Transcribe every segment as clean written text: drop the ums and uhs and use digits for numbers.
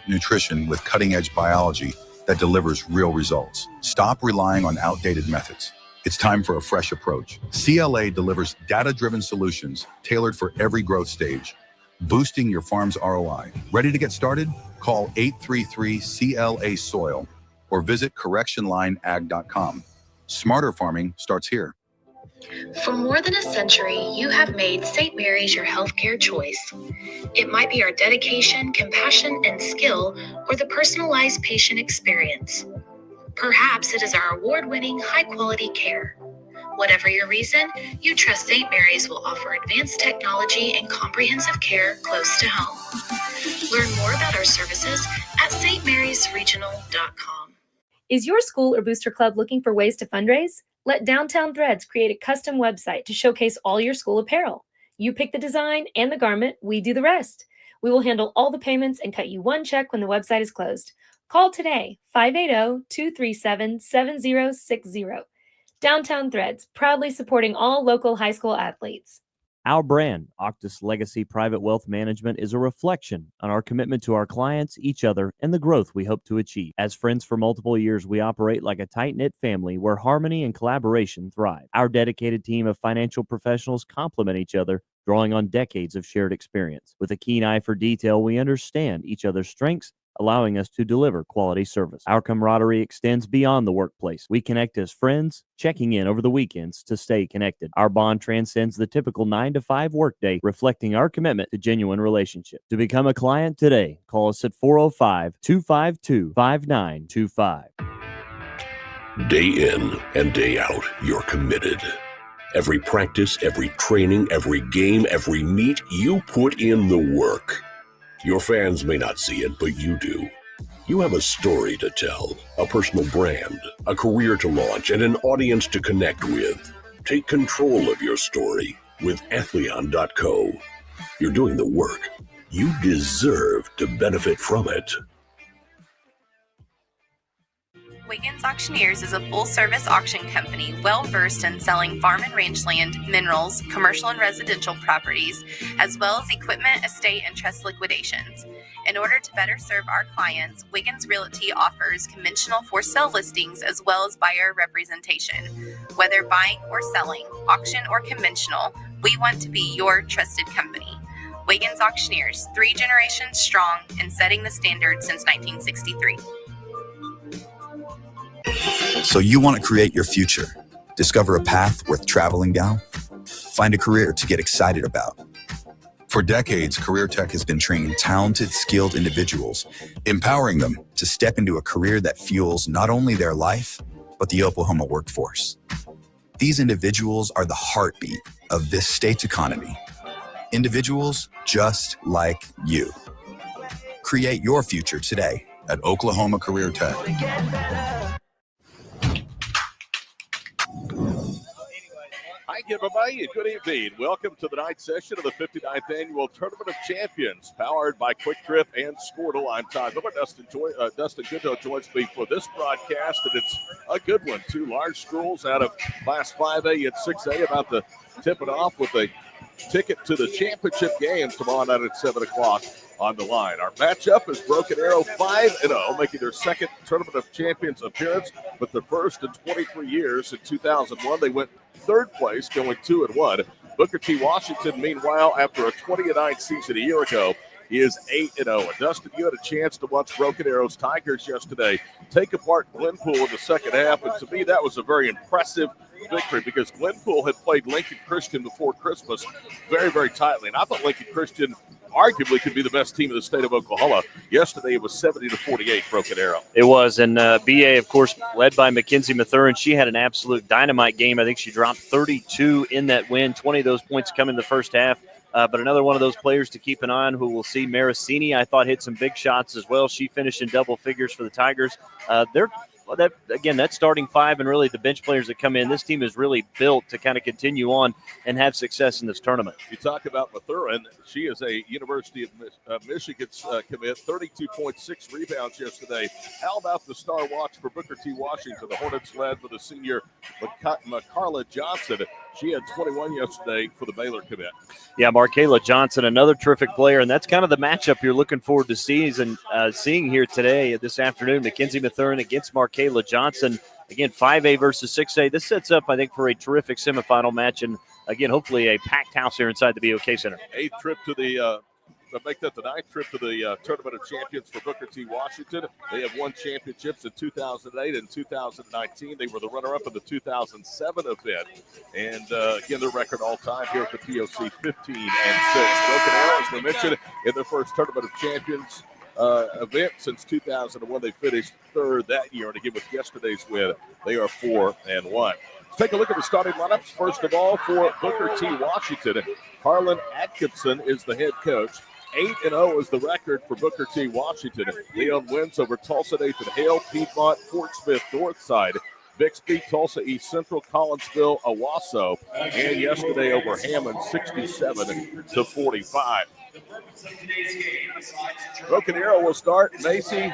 nutrition with cutting-edge biology that delivers real results. Stop relying on outdated methods. It's time for a fresh approach. CLA delivers data-driven solutions tailored for every growth stage, boosting your farm's ROI. Ready to get started? Call 833-CLA-SOIL or visit correctionlineag.com. Smarter farming starts here. For more than a century, you have made St. Mary's your healthcare choice. It might be our dedication, compassion, and skill, or the personalized patient experience. Perhaps it is our award-winning, high-quality care. Whatever your reason, you trust St. Mary's will offer advanced technology and comprehensive care close to home. Learn more about our services at stmarysregional.com. Is your school or booster club looking for ways to fundraise? Let Downtown Threads create a custom website to showcase all your school apparel. You pick the design and the garment, we do the rest. We will handle all the payments and cut you one check when the website is closed. Call today, 580-237-7060. Downtown Threads, proudly supporting all local high school athletes. Our brand, Octus Legacy Private Wealth Management, is a reflection on our commitment to our clients, each other, and the growth we hope to achieve. As friends for multiple years, we operate like a tight-knit family where harmony and collaboration thrive. Our dedicated team of financial professionals complement each other, drawing on decades of shared experience. With a keen eye for detail, we understand each other's strengths, allowing us to deliver quality service. Our camaraderie extends beyond the workplace. We connect as friends, checking in over the weekends to stay connected. Our bond transcends the typical 9-to-5 workday, reflecting our commitment to genuine relationships. To become a client today, call us at 405-252-5925. Day in and day out, you're committed. Every practice, every training, every game, every meet, you put in the work. Your fans may not see it, but you do. You have a story to tell, a personal brand, a career to launch, and an audience to connect with. Take control of your story with Athleon.co. You're doing the work. You deserve to benefit from it. Wiggins Auctioneers is a full-service auction company well-versed in selling farm and range land, minerals, commercial and residential properties, as well as equipment, estate, and trust liquidations. In order to better serve our clients, Wiggins Realty offers conventional for-sale listings as well as buyer representation. Whether buying or selling, auction or conventional, we want to be your trusted company. Wiggins Auctioneers, 3 generations strong and setting the standard since 1963. So you want to create your future, discover a path worth traveling down, find a career to get excited about. For decades, Career Tech has been training talented, skilled individuals, empowering them to step into a career that fuels not only their life, but the Oklahoma workforce. These individuals are the heartbeat of this state's economy. Individuals just like you. Create your future today at Oklahoma Career Tech. Hi, everybody. Good evening. Welcome to the night session of the 59th Annual Tournament of Champions, powered by Quick Trip and Squirtle. I'm Todd Miller. Dustin Goodell joins me for this broadcast, and it's a good one. 2 large schools out of Class 5A and 6A about to tip it off with a ticket to the championship game tomorrow night at 7 o'clock on the line. Our matchup is Broken Arrow 5-0, making their second Tournament of Champions appearance, but the first in 23 years. In 2001, they went third place, going 2-1. Booker T. Washington, meanwhile, after a 20-9 season a year ago, is 8-0. And Dustin, you had a chance to watch Broken Arrow's Tigers yesterday take apart Glenpool in the second half, and to me that was a very impressive victory because Glenpool had played Lincoln Christian before Christmas very, very tightly, and I thought Lincoln Christian arguably could be the best team in the state of Oklahoma. Yesterday it was 70-48 Broken Arrow. It was, and BA, of course, led by Mackenzie Mathurin. She had an absolute dynamite game. I think she dropped 32 in that win, 20 of those points come in the first half. But another one of those players to keep an eye on who we'll see, Maricini, I thought hit some big shots as well. She finished in double figures for the Tigers. That starting 5 and really the bench players that come in, this team is really built to kind of continue on and have success in this tournament. You talk about Mathurin. She is a University of Michigan commit, 32.6 rebounds yesterday. How about the star watch for Booker T. Washington? The Hornets led with the senior Macarla Johnson. She had 21 yesterday for the Baylor commit. Yeah, Markayla Johnson, another terrific player, and that's kind of the matchup you're looking forward to seeing here today, this afternoon. Mackenzie Mathurin against Markayla Johnson. Again, 5A versus 6A. This sets up, I think, for a terrific semifinal match, and again, hopefully a packed house here inside the BOK Center. Eighth trip to the make that the ninth trip to the Tournament of Champions for Booker T. Washington. They have won championships in 2008 and 2019. They were the runner-up in the 2007 event. And, again, their record all-time here at the POC, 15-6. Broken Arrow, as we mentioned, in their first Tournament of Champions event since 2001. They finished third that year. And, again, with yesterday's win, they are 4-1. Let's take a look at the starting lineups. First of all, for Booker T. Washington, Harlan Atkinson is the head coach. 8-0 is the record for Booker T. Washington. Leon wins over Tulsa Nathan Hale, Piedmont, Fort Smith, Northside, Bixby, Tulsa East Central, Collinsville, Owasso, and yesterday over Hammond, 67-45. Broken Arrow will start. Macy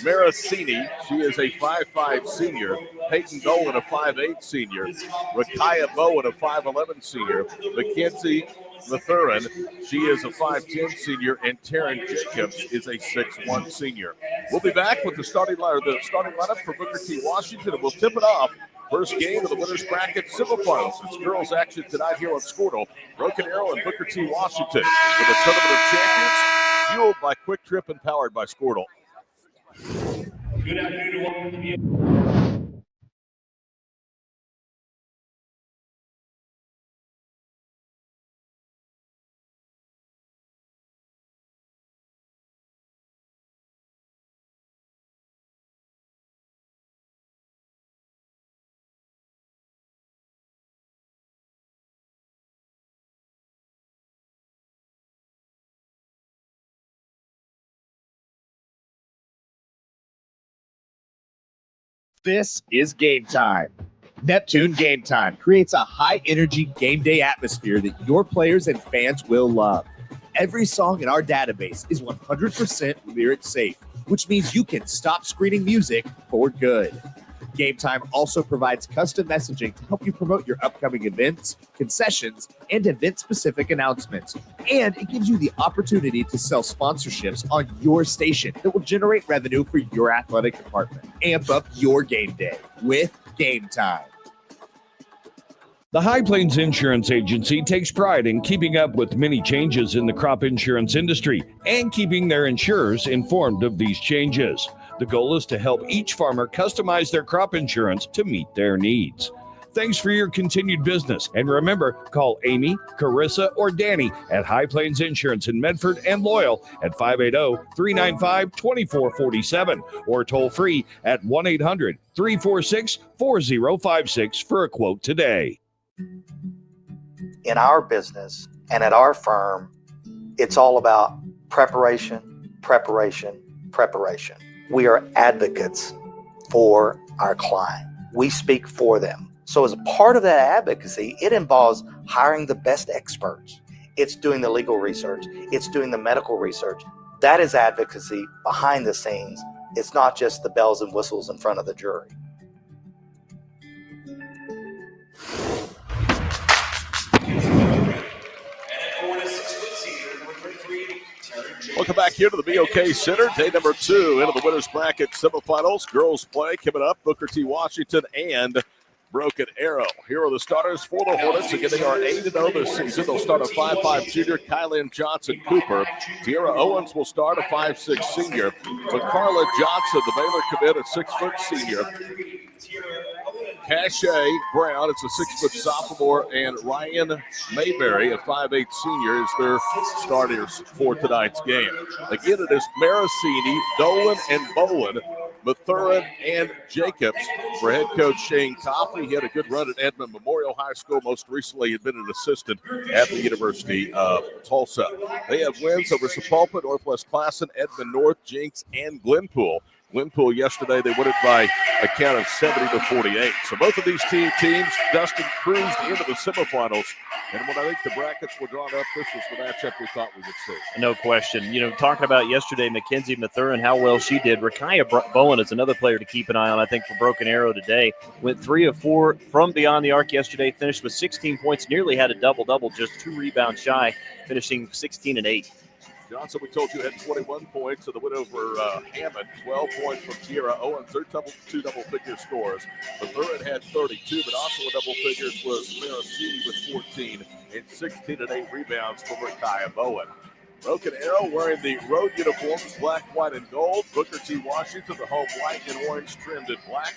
Maracini, she is a 5'5 senior. Peyton Dolan, a 5'8 senior. Rakaya Bowen, a 5'11 senior. Mackenzie Mathurin, she is a 5'10 senior, and Taryn Jacobs is a 6'1 senior. We'll be back with the starting lineup for Booker T. Washington, and we'll tip it off. First game of the winners bracket semifinals. It's girls action tonight here on Squirtle. Broken Arrow and Booker T. Washington for the Tournament of Champions, fueled by Quick Trip and powered by Squirtle. Good afternoon to all of you. This is Game Time. Neptune Game Time creates a high-energy game day atmosphere that your players and fans will love. Every song in our database is 100% lyric safe, which means you can stop screening music for good. Game Time also provides custom messaging to help you promote your upcoming events, concessions, and event-specific announcements. And it gives you the opportunity to sell sponsorships on your station that will generate revenue for your athletic department. Amp up your game day with Game Time. The High Plains Insurance Agency takes pride in keeping up with many changes in the crop insurance industry and keeping their insurers informed of these changes. The goal is to help each farmer customize their crop insurance to meet their needs. Thanks for your continued business. And remember, call Amy, Carissa, or Danny at High Plains Insurance in Medford and Loyal at 580-395-2447 or toll free at 1-800-346-4056 for a quote today. In our business and at our firm, it's all about preparation, preparation, preparation. We are advocates for our client. We speak for them. So as a part of that advocacy, it involves hiring the best experts. It's doing the legal research. It's doing the medical research. That is advocacy behind the scenes. It's not just the bells and whistles in front of the jury. Welcome back here to the BOK Center. Day number 2 into the winners bracket semifinals. Girls play coming up. Booker T. Washington and Broken Arrow. Here are the starters for the Hornets. Again, they are 8-0 this season. They'll start a 5'5 junior, Kylan Johnson Cooper. Tierra Owens will start a 5'6 senior. But Carla Johnson, the Baylor commit, a 6' senior. Cache Brown, it's a 6' sophomore, and Ryan Mayberry, a 5'8 senior, is their starters for tonight's game. Again, it is Maracini, Dolan, and Bowen, Mathurin, and Jacobs for head coach Shane Coffey. He had a good run at Edmond Memorial High School. Most recently, he had been an assistant at the University of Tulsa. They have wins over Sapulpa, Northwest Classen, Edmond North, Jinx, and Glenpool. Glenpool yesterday, they won it by a count of 70-48. So both of these teams, Dustin, cruised into the semifinals. And when I think the brackets were drawn up, this was the matchup we thought we would see. No question. You know, talking about yesterday, Mackenzie Mathurin, how well she did. Rakaya Bowen is another player to keep an eye on, I think, for Broken Arrow. Arrow today. Went 3 of 4 from beyond the arc yesterday, finished with 16 points, nearly had a double-double, just 2 rebounds shy, finishing 16 and 8. Johnson, we told you, had 21 points in the win over Hammond. 12 points from Tierra Owens. Their two double-figure scores. The third had 32, but also a double figures was Maracini with 14 and 16 and 8 rebounds from Rakaya Bowen. Broken Arrow wearing the road uniforms, black, white, and gold. Booker T. Washington, the home white and orange trimmed in black.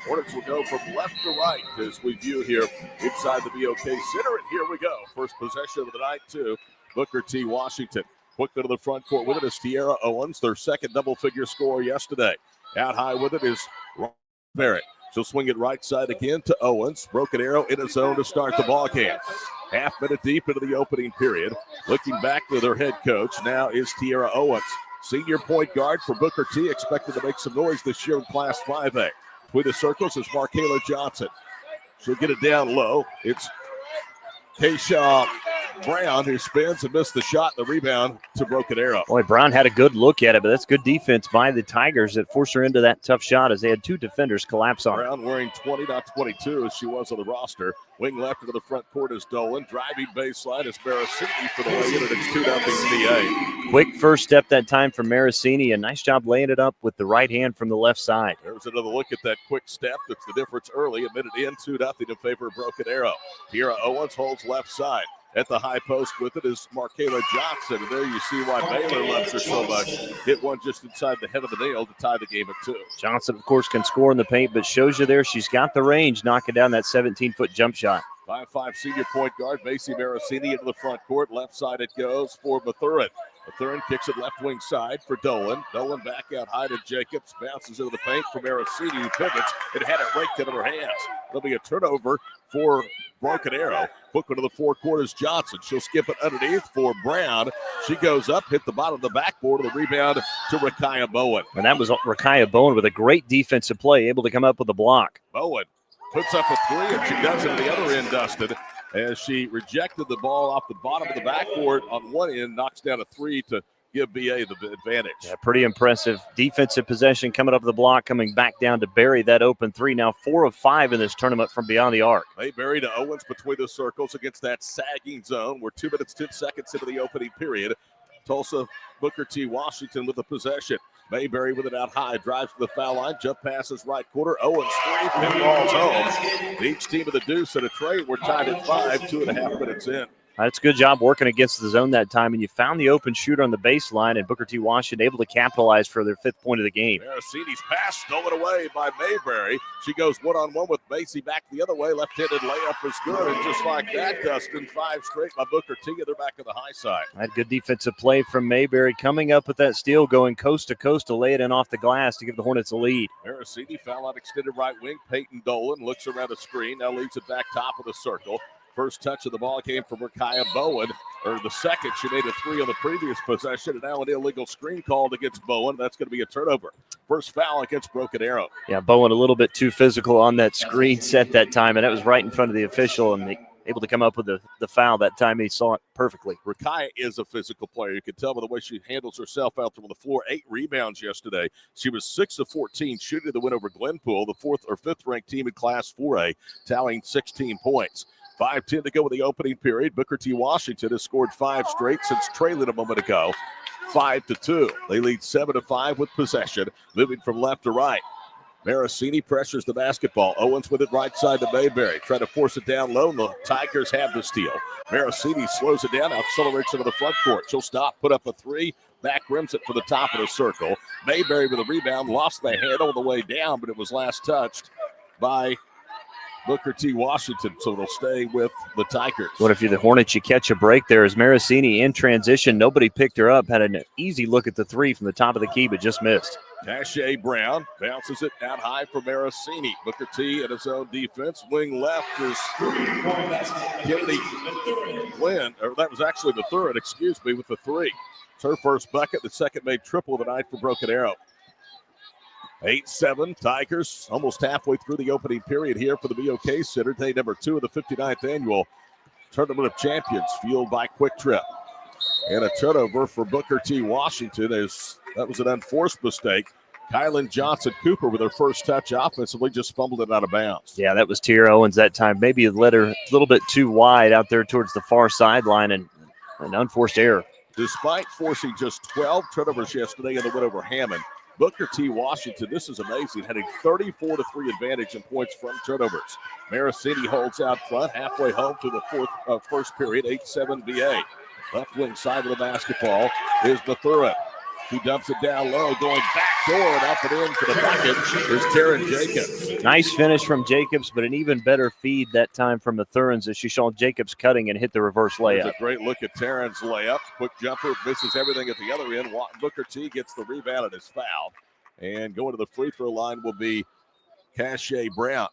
Hornets will go from left to right as we view here inside the BOK Center. And here we go. First possession of the night to Booker T. Washington. Quickly to the front court with it is Tierra Owens, their second double-figure score yesterday. Out high with it is Barrett. She'll swing it right side again to Owens. Broken Arrow in his zone to start the ball game. Half minute deep into the opening period. Looking back to their head coach now is Tierra Owens. Senior point guard for Booker T, expected to make some noise this year in Class 5A. Between the circles is Markayla Johnson. She'll get it down low. It's Keisha Brown, who spins and missed the shot, the rebound to Broken Arrow. Boy, Brown had a good look at it, but that's good defense by the Tigers that forced her into that tough shot as they had two defenders collapse on her. Brown wearing 20, not 22, as she was on the roster. Wing left into the front court is Dolan. Driving baseline is Maracini for the lay-in, and it's 2-0 VA. Quick first step that time from Maracini. A nice job laying it up with the right hand from the left side. There's another look at that quick step. That's the difference early. A minute in, 2-0 in favor of Broken Arrow. Tierra Owens holds left side. At the high post with it is Markayla Johnson. And there you see why Baylor loves her so much. Hit one just inside the head of the nail to tie the game at 2. Johnson, of course, can score in the paint, but shows you there she's got the range, knocking down that 17-foot jump shot. 5'5" senior point guard, Macy Maracini into the front court. Left side it goes for Mathurin. Mathurin kicks it left wing side for Dolan. Dolan back out high to Jacobs. Bounces into the paint for Maracini, who pivots and had it raked into her hands. There'll be a turnover for Broken Arrow. Quick one to the forecourt is Johnson. She'll skip it underneath for Brown. She goes up, hit the bottom of the backboard, and the rebound to Rakaya Bowen. And that was Rakaya Bowen with a great defensive play, able to come up with a block. Bowen puts up a three, and she does it at the other end, Dustin, as she rejected the ball off the bottom of the backboard on one end, knocks down a three to give BA the advantage. Yeah, pretty impressive defensive possession coming up the block, coming back down to bury that open three. Now 4 of 5 in this tournament from beyond the arc. Mayberry to Owens between the circles against that sagging zone. We're 2 minutes, 10 seconds into the opening period. Tulsa, Booker T. Washington with the possession. Mayberry with it out high, drives to the foul line, jump passes right quarter. Owens 3, pinballs home. Each team of the deuce at a trade. We're tied at 5, 2.5 minutes in. That's a good job working against the zone that time, and you found the open shooter on the baseline, and Booker T. Washington able to capitalize for their 5th point of the game. Maracini's pass stolen away by Mayberry. She goes one-on-one with Macy back the other way. Left-handed layup is good, and just like that, Dustin, 5 straight by Booker T. And they're back on the high side. That good defensive play from Mayberry, coming up with that steal, going coast to coast to lay it in off the glass to give the Hornets a lead. Maracini foul out extended right wing. Peyton Dolan looks around a screen, now leads it back top of the circle. First touch of the ball came from Rakaya Bowen, or the second. She made a 3 on the previous possession, and now an illegal screen called against Bowen. That's going to be a turnover. First foul against Broken Arrow. Yeah, Bowen a little bit too physical on that screen set that time, and that was right in front of the official, and able to come up with the foul that time. He saw it perfectly. Rakaya is a physical player. You can tell by the way she handles herself out there on the floor. 8 rebounds yesterday. She was 6 of 14 shooting the win over Glenpool, the 4th or 5th ranked team in Class 4A, tallying 16 points. 5:10 to go in the opening period. Booker T. Washington has scored 5 straight since trailing a moment ago, 5-2. They lead 7-5 with possession, moving from left to right. Maracini pressures the basketball. Owens with it right side to Mayberry. Try to force it down low. The Tigers have the steal. Maracini slows it down, accelerates into the front court. She'll stop, put up a 3, back rims it for the top of the circle. Mayberry with a rebound, lost the handle on the way down, but it was last touched by Booker T. Washington, so it'll stay with the Tigers. What if you're the Hornets? You catch a break there as Maracini in transition. Nobody picked her up. Had an easy look at the 3 from the top of the key, but just missed. Tasha Brown bounces it out high for Maracini. Booker T. in his own defense. Wing left is Kennedy Glenn, or that was actually the third, with the 3. It's her first bucket. The second made triple of the night for Broken Arrow. 8-7, Tigers almost halfway through the opening period here for the BOK Center. Day number 2 of the 59th Annual Tournament of Champions, fueled by Quick Trip. And a turnover for Booker T. Washington, as that was an unforced mistake. Kylan Johnson-Cooper with her first touch offensively just fumbled it out of bounds. Yeah, that was Tiara Owens that time. Maybe led her a little bit too wide out there towards the far sideline, and an unforced error. Despite forcing just 12 turnovers yesterday in the win over Hammond, Booker T. Washington, this is amazing, had a 34-3 advantage in points from turnovers. Maricini holds out front, halfway home through the first period, 8-7 VA. Left wing side of the basketball is Mathurin. He dumps it down low, going backdoor and up and in for the bucket is Taryn Jacobs. Nice finish from Jacobs, but an even better feed that time from Mathurins as she saw Jacobs cutting and hit the reverse layup. There's a great look at Taryn's layup. Quick jumper, misses everything at the other end. Booker T gets the rebound and is fouled. And going to the free throw line will be Cache Brown.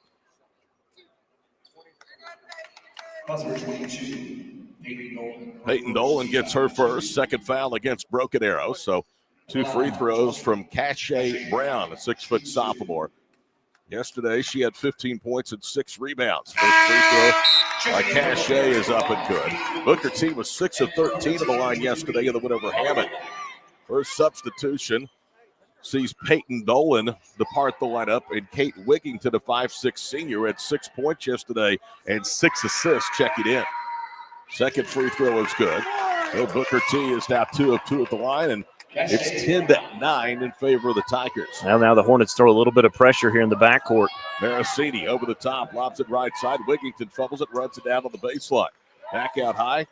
Peyton Dolan gets her first, second foul against Broken Arrow. So 2 free throws from Cache Brown, a 6-foot sophomore. Yesterday, she had 15 points and 6 rebounds. First free throw by Cache is up and good. Booker T was 6 of 13 on the line yesterday in the win over Hammond. First substitution sees Peyton Dolan depart the lineup, and Kate Wigington, a 5'6" senior, had 6 points yesterday and 6 assists checking in. Second free throw is good. So Booker T is now 2 of 2 at the line, and it's 10-9 in favor of the Tigers. Now the Hornets throw a little bit of pressure here in the backcourt. Maricini over the top, lobs it right side. Wigington fumbles it, runs it down on the baseline. Back out high.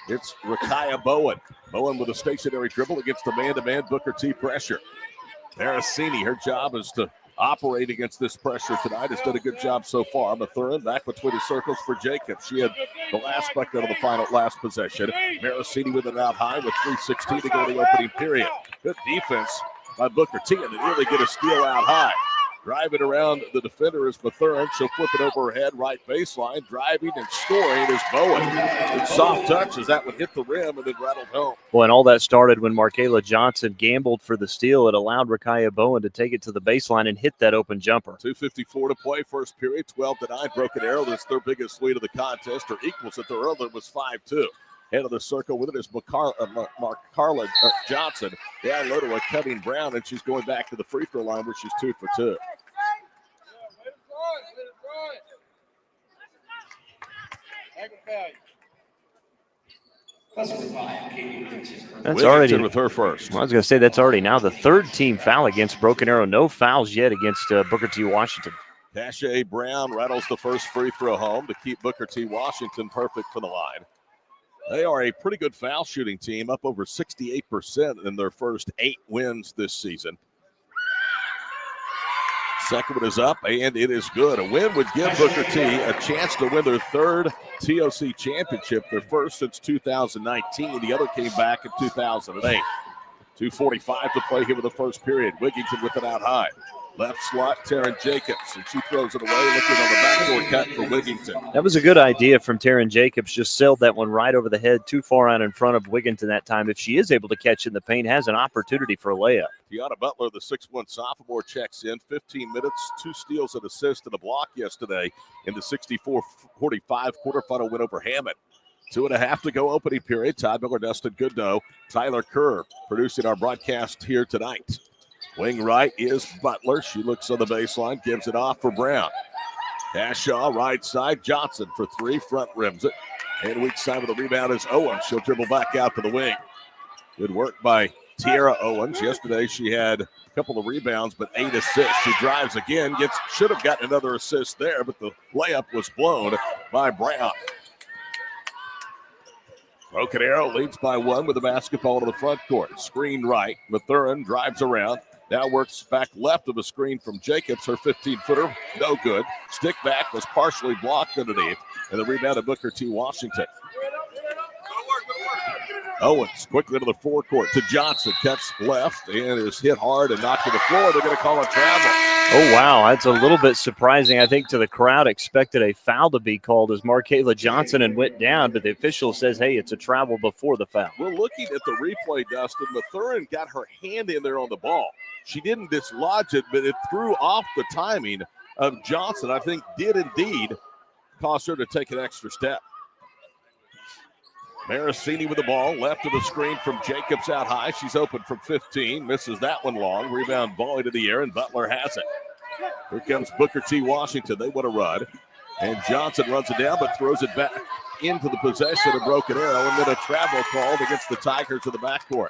It's Rakaya Bowen. Bowen with a stationary dribble against the man-to-man Booker T pressure. Maricini, her job is to operate against this pressure tonight. Has done a good job so far. Mathurin back between the circles for Jacobs. She had the last bucket of the last possession. Maricini with it out high with 3:16 to go in the opening period. Good defense by Booker T, and they nearly get a steal out high. Driving around the defender is Mathurin. She'll flip it over her head, right baseline. Driving and scoring is Bowen. Good soft touch as that would hit the rim and then rattled home. Well, and all that started when Markayla Johnson gambled for the steal. It allowed Rakaya Bowen to take it to the baseline and hit that open jumper. 2:54 to play, first period, 12-9. Broken Arrow, that's their biggest lead of the contest, or equals it. Their earlier was 5-2. Head of the circle with it is Markayla Johnson. Down low to a Cutting Brown, and she's going back to the free throw line where she's 2 for 2. That's already with her first. I was going to say that's already now the third team foul against Broken Arrow. No fouls yet against Booker T. Washington. Cache Brown rattles the first free throw home to keep Booker T. Washington perfect for the line. They are a pretty good foul shooting team, up over 68% in their first 8 wins this season. Second one is up, and it is good. A win would give Booker T a chance to win their third TOC championship, their first since 2019. The other came back in 2008. 2:45 to play here with the first period. Wigington with it out high. Left slot, Taryn Jacobs, and she throws it away, looking on the backdoor cut for Wigington. That was a good idea from Taryn Jacobs. Just sailed that one right over the head, too far out in front of Wigington that time. If she is able to catch in the paint, has an opportunity for a layup. Tiana Butler, the 6'1" sophomore, checks in. 15 minutes, 2 steals, an assist, and a block yesterday in the 64-45 quarterfinal win over Hammond. 2.5 to go opening period. Todd Miller, Dustin Goodnow, Tyler Kerr producing our broadcast here tonight. Wing right is Butler. She looks on the baseline, gives it off for Brown. Cashaw, right side. Johnson for 3, front rims it. And weak side with the rebound is Owens. She'll dribble back out to the wing. Good work by Tiara Owens. Yesterday she had a couple of rebounds, but 8 assists. She drives again, should have gotten another assist there, but the layup was blown by Brown. Broken Arrow leads by 1 with the basketball to the front court. Screen right. Mathurin drives around. Now works back left of a screen from Jacobs. Her 15-footer, no good. Stick back was partially blocked underneath. And the rebound of Booker T. Washington. Owens quickly to the forecourt to Johnson. Cuts left and is hit hard and knocked to the floor. They're going to call a travel. Oh, wow. That's a little bit surprising. I think to the crowd expected a foul to be called as Markayla Johnson and went down, but the official says, hey, it's a travel before the foul. We're looking at the replay, Dustin. Mathurin got her hand in there on the ball. She didn't dislodge it, but it threw off the timing of Johnson. I think did indeed cause her to take an extra step. Marasini with the ball, left of the screen from Jacobs out high. She's open from 15, misses that one long. Rebound volley to the air, and Butler has it. Here comes Booker T. Washington. They want to run. And Johnson runs it down, but throws it back into the possession of Broken Arrow, and then a travel called against the Tigers in the backcourt.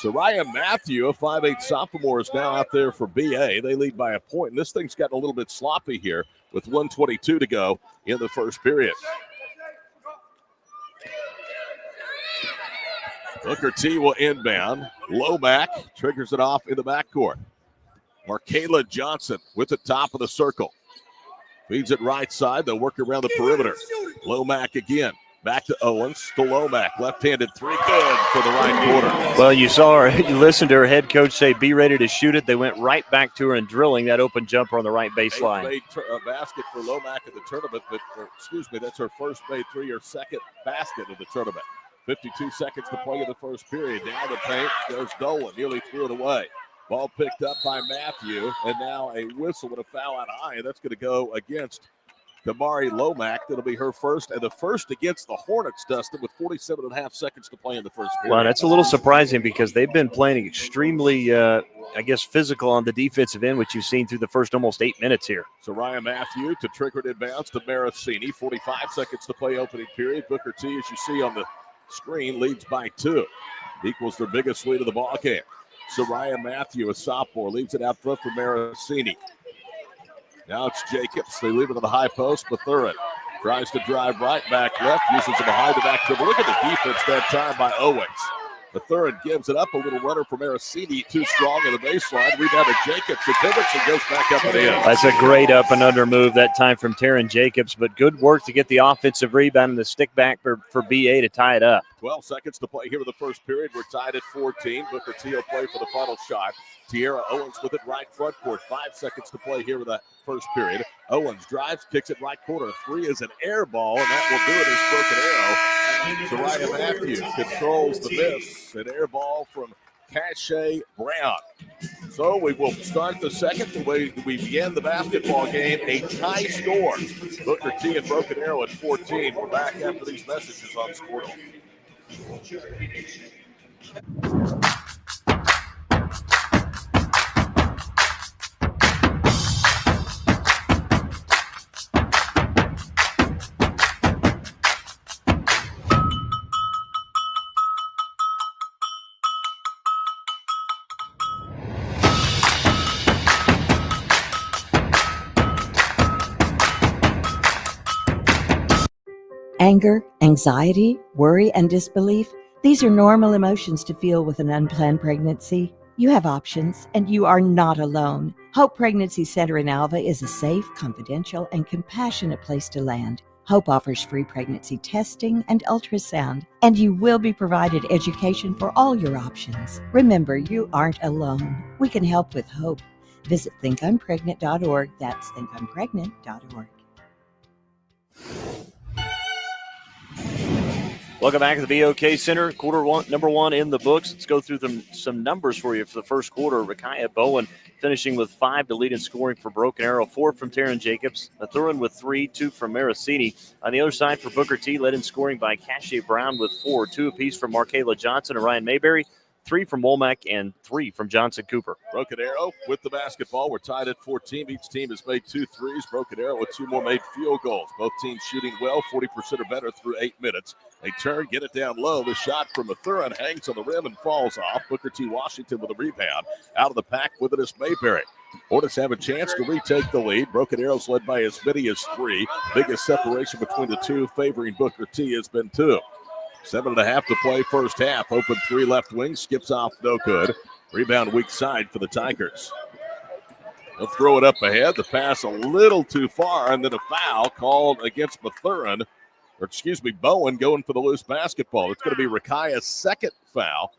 Soraya Matthew, a 5'8 sophomore, is now out there for BA. They lead by a point, and this thing's gotten a little bit sloppy here with 1:22 to go in the first period. Booker T will inbound. Lomack triggers it off in the backcourt. Markayla Johnson with the top of the circle. Feeds it right side. They'll work around the perimeter. Lomack again. Back to Owens to Lomack. Left-handed three. Good for the right corner. Well, you saw her. You listened to her head coach say, be ready to shoot it. They went right back to her and drilling that open jumper on the right baseline. Made a basket for Lomack in the tournament. That's her first made three, or second basket of the tournament. 52 seconds to play in the first period. Down the paint goes Dolan. Nearly threw it away. Ball picked up by Matthew, and now a whistle with a foul out high, and that's going to go against Damari Lomack. That'll be her first, and the first against the Hornets, Dustin, with 47.5 seconds to play in the first period. Well, that's a little surprising because they've been playing extremely, physical on the defensive end, which you've seen through the first almost 8 minutes here. So Ryan Matthew to trigger it inbounds to Marasini. 45 seconds to play opening period. Booker T, as you see on the screen, leads by 2. Equals their biggest lead of the ball game. Soraya Matthew, a sophomore, leaves it out front for Marasini. Now it's Jacobs. They leave it on the high post. Mathurin tries to drive right, back left, uses it behind the back dribble. Look at the defense that time by Owens. Mathurin gives it up. A little runner for Marasini, too strong in the baseline. Rebound to Jacobs. It pivots and goes back up and in. That's a great up and under move that time from Taryn Jacobs, but good work to get the offensive rebound and the stick back for BA to tie it up. 12 seconds to play here in the first period. We're tied at 14. Booker T will play for the final shot. Tierra Owens with it right front court. 5 seconds to play here in the first period. Owens drives, kicks it right corner. 3 is an air ball, and that will do it as Broken Arrow. Soraya Matthews controls the miss. An air ball from Cache Brown. So we will start the second the way we began the basketball game. A tie score. Booker T and Broken Arrow at 14. We're back after these messages on Squirtle. Anger, anxiety, worry, and disbelief, these are normal emotions to feel with an unplanned pregnancy. You have options, and you are not alone. Hope Pregnancy Center in Alva is a safe, confidential, and compassionate place to land. Hope offers free pregnancy testing and ultrasound, and you will be provided education for all your options. Remember, you aren't alone. We can help with hope. Visit thinkunpregnant.org. That's thinkunpregnant.org. Welcome back to the BOK Center. Number one in the books. Let's go through some numbers for you for the first quarter. Rakaya Bowen finishing with 5 to lead in scoring for Broken Arrow, 4 from Taryn Jacobs. Mathurin with 3, 2 from Marasini. On the other side for Booker T, led in scoring by Cache Brown with 4, 2 apiece from Markayla Johnson and Ryan Mayberry, 3 from Womack, and 3 from Johnson Cooper. Broken Arrow with the basketball. We're tied at 14. Each team has made 2 threes. Broken Arrow with 2 more made field goals. Both teams shooting well, 40% or better through 8 minutes. They turn, get it down low. The shot from Mathurin hangs on the rim and falls off. Booker T. Washington with a rebound. Out of the pack with it is Mayberry. Hornets have a chance to retake the lead. Broken Arrow's led by as many as 3. Biggest separation between the two favoring Booker T has been 2. 7.5 to play first half. Open 3 left wing. Skips off, no good. Rebound weak side for the Tigers. They'll throw it up ahead. The pass a little too far, and then a foul called against Bowen going for the loose basketball. It's going to be Rakaya's second foul.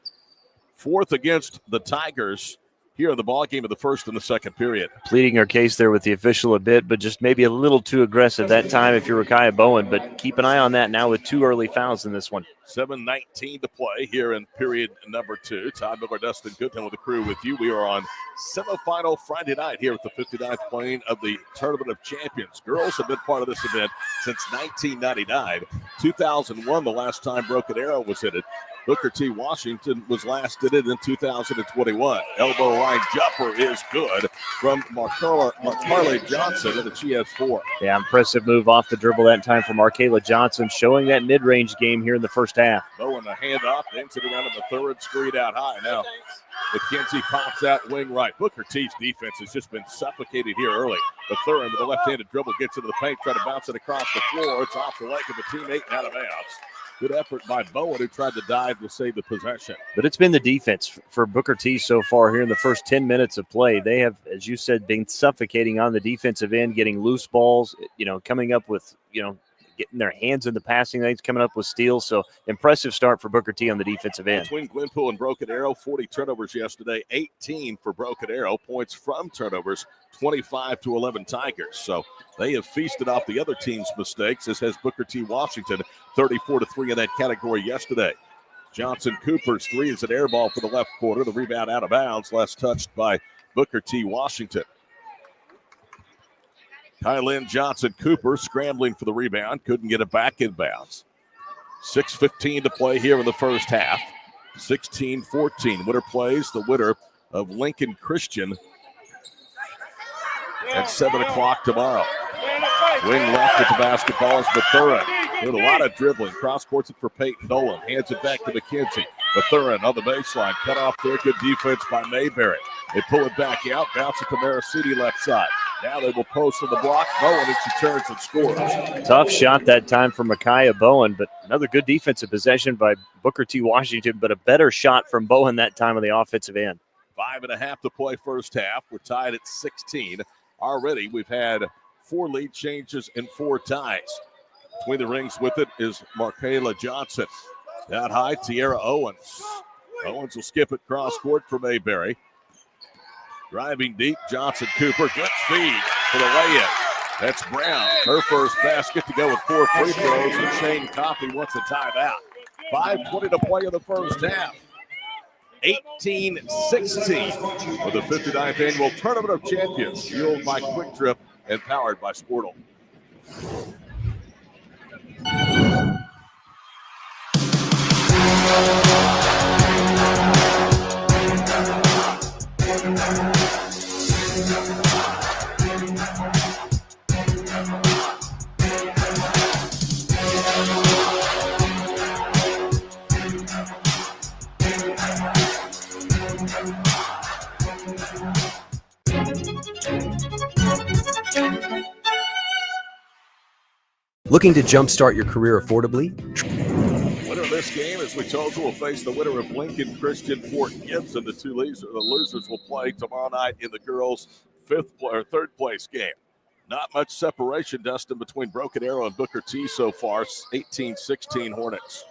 4th against the Tigers here in the ball game of the first and the second period. Pleading our case there with the official a bit, but just maybe a little too aggressive that time if you're Rakaya Bowen. But keep an eye on that now with 2 early fouls in this one. 7:19 to play here in period number 2. Todd Miller, Dustin Goodham with the crew with you. We are on semifinal Friday night here at the 59th playing of the Tournament of Champions. Girls have been part of this event since 1999. 2001, the last time Broken Arrow was in it. Booker T. Washington was last in it in 2021. Elbow line jumper is good from Markayla Johnson, and she has 4. Yeah, impressive move off the dribble that time from Markayla Johnson, showing that mid-range game here in the first half. Bowen a handoff, ends it around in the third, screen out high. Now McKenzie pops out wing right. Booker T's defense has just been suffocated here early. The third with a left-handed dribble gets into the paint, try to bounce it across the floor. It's off the leg of a teammate and out of bounds. Good effort by Bowen, who tried to dive to save the possession. But it's been the defense for Booker T so far here in the first 10 minutes of play. They have, as you said, been suffocating on the defensive end, getting loose balls, coming up with, getting their hands in the passing lanes, coming up with steals. So impressive start for Booker T on the defensive end. Between Glenpool and Broken Arrow, 40 turnovers yesterday, 18 for Broken Arrow. Points from turnovers, 25-11 Tigers. So they have feasted off the other team's mistakes, as has Booker T. Washington, 34-3 in that category yesterday. Johnson Cooper's 3 is an air ball for the left quarter. The rebound out of bounds, last touched by Booker T. Washington. Kylin Johnson Cooper scrambling for the rebound. Couldn't get it back in bounds. 6:15 to play here in the first half. 16-14. Winner plays the winner of Lincoln Christian at 7 o'clock tomorrow. Wing left at the basketball is Mathurin. Doing a lot of dribbling. Cross courts it for Peyton Dolan. Hands it back to McKenzie. Mathurin on the baseline. Cut off there. Good defense by Mayberry. They pull it back out. Bounce it to Maracini left side. Now they will post on the block. Bowen, and she turns and scores. Tough shot that time from Makaya Bowen, but another good defensive possession by Booker T. Washington, but a better shot from Bowen that time on the offensive end. 5.5 to play first half. We're tied at 16. Already we've had 4 lead changes and 4 ties. Between the rings with it is Markayla Johnson. Down high, Tierra Owens. Owens will skip it cross court for Mayberry. Driving deep, Johnson Cooper. Good speed for the layup. That's Brown. Her first basket to go with 4 free throws, and Shane Coffey wants a timeout. 5:20 to play in the first half. 18-16 for the 59th Annual Tournament of Champions, fueled by Quick Trip and powered by Sportle. Looking to jumpstart your career affordably? Winner of this game, as we told you, will face the winner of Lincoln Christian Fort Gibson. The losers will play tomorrow night in the girls' third place game. Not much separation, Dustin, between Broken Arrow and Booker T so far. 18-16 Hornets.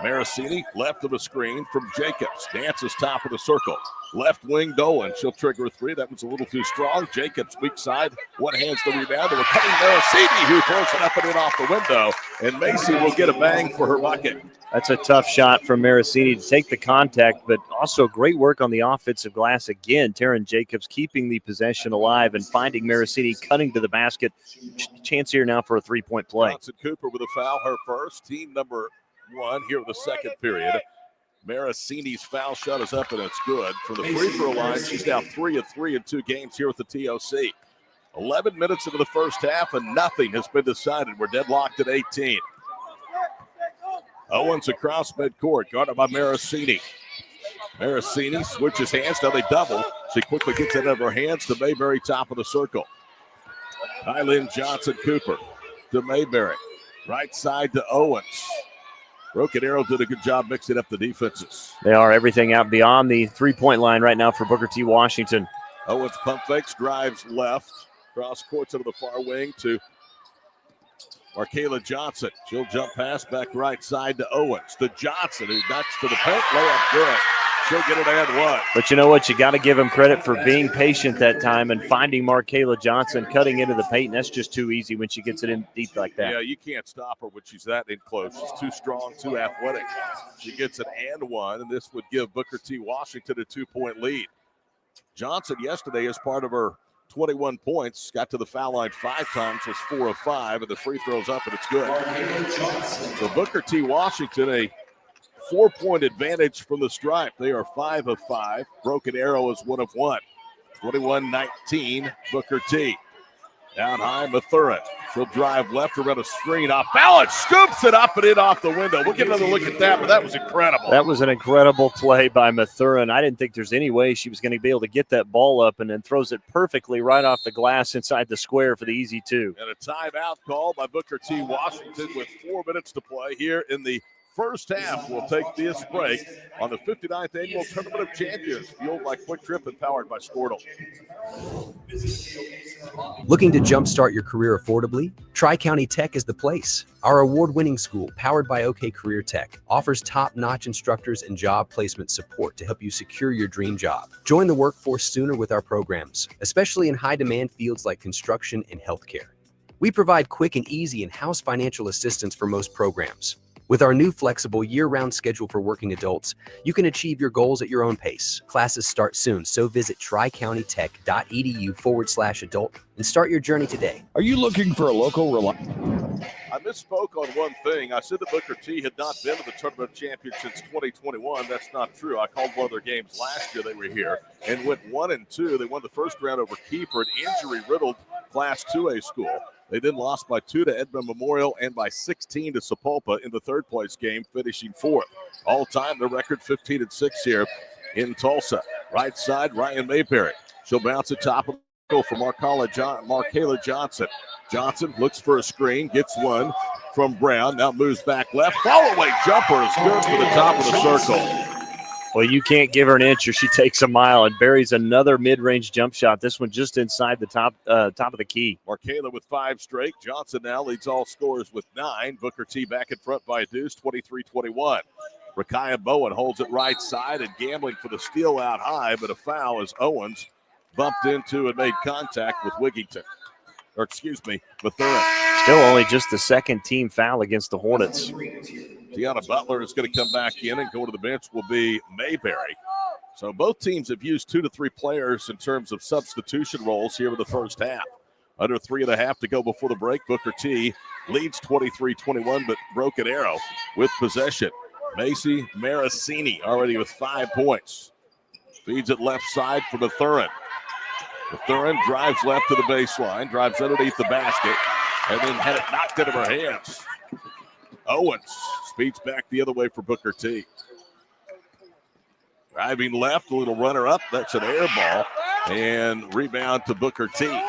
Maracini, left of a screen from Jacobs. Dances top of the circle. Left wing Dolan. She'll trigger a 3. That was a little too strong. Jacobs, weak side. One hands the rebound. They were cutting Maracini, who throws it up and in off the window. And Macy will get a bang for her bucket. That's a tough shot from Maracini to take the contact, but also great work on the offensive glass again. Taryn Jacobs keeping the possession alive and finding Maracini cutting to the basket. Chance here now for a 3-point play. Johnson Cooper with a foul, her first. Team number 1 here in the second period. Maracini's foul shot is up and it's good. From the free throw line, she's now 3 of 3 in 2 games here with the TOC. 11 minutes into the first half and nothing has been decided. We're deadlocked at 18. Owens across midcourt, guarded by Maracini. Maracini switches hands, now they double. She quickly gets it out of her hands to Mayberry, top of the circle. Kylin Johnson Cooper to Mayberry. Right side to Owens. Broken Arrow did a good job mixing up the defenses. They are everything out beyond the 3-point line right now for Booker T. Washington. Owens pump fakes, drives left. Cross courts into the far wing to Markayla Johnson. She'll jump pass back right side to Owens. To Johnson, who knocks to the paint. Layup good. She'll get it and one. But you know what? You got to give him credit for being patient that time and finding Markayla Johnson cutting into the paint. That's just too easy when she gets it in deep like that. Yeah, you can't stop her when she's that in close. She's too strong, too athletic. She gets it and one, and this would give Booker T. Washington a 2-point lead. Johnson yesterday, as part of her 21 points, got to the foul line 5 times, was 4 of 5, and the free throw's up, and it's good. So Booker T. Washington, a 4-point advantage from the stripe. They are 5 of 5. Broken Arrow is 1 of 1. 21-19, Booker T. Down high, Mathurin. She'll drive left around a screen. Off balance, scoops it up and in off the window. We'll get another look at that, but that was incredible. That was an incredible play by Mathurin. I didn't think there's any way she was going to be able to get that ball up, and then throws it perfectly right off the glass inside the square for the easy 2. And a timeout call by Booker T. Washington with 4 minutes to play here in the first half. We'll take this break on the 59th Annual Tournament of Champions, fueled by Quick Trip and powered by Squirtle. Looking to jumpstart your career affordably? Tri-County Tech is the place. Our award-winning school, powered by OK Career Tech, offers top-notch instructors and job placement support to help you secure your dream job. Join the workforce sooner with our programs, especially in high-demand fields like construction and healthcare. We provide quick and easy in-house financial assistance for most programs. With our new flexible year-round schedule for working adults, you can achieve your goals at your own pace. Classes start soon, so visit tricountytech.edu/adult and start your journey today. Are you looking for a local I misspoke on one thing. I said that Booker T had not been to the Tournament of Champions since 2021. That's not true. I called one of their games last year. They were here and went 1-2. They won the first round over Kiefer, an injury-riddled Class 2A school. They then lost by 2 to Edmond Memorial and by 16 to Sapulpa in the third-place game, finishing 4th. All-time, the record 15-6 here in Tulsa. Right side, Ryan Mayberry. She'll bounce it top of the goal for Markayla Johnson. Johnson looks for a screen, gets one from Brown, now moves back left. Follow-away jumper is good for the top of the circle. Well, you can't give her an inch or she takes a mile and buries another mid-range jump shot. This one just inside the top of the key. Markayla with 5 straight. Johnson now leads all scorers with 9. Booker T back in front by a deuce, 23-21. Rakaya Bowen holds it right side and gambling for the steal out high, but a foul as Owens bumped into and made contact with Mathurin. Still only just the second team foul against the Hornets. Tiana Butler is going to come back in, and going to the bench will be Mayberry. So both teams have used 2 to 3 players in terms of substitution roles here in the first half. Under 3.5 to go before the break. Booker T leads 23-21, but Broken Arrow with possession. Macy Maracini already with 5 points. Feeds it left side for Mathurin. Mathurin drives left to the baseline, drives underneath the basket, and then had it knocked out of her hands. Owens speeds back the other way for Booker T. Driving left, a little runner up. That's an air ball. And rebound to Booker T. They're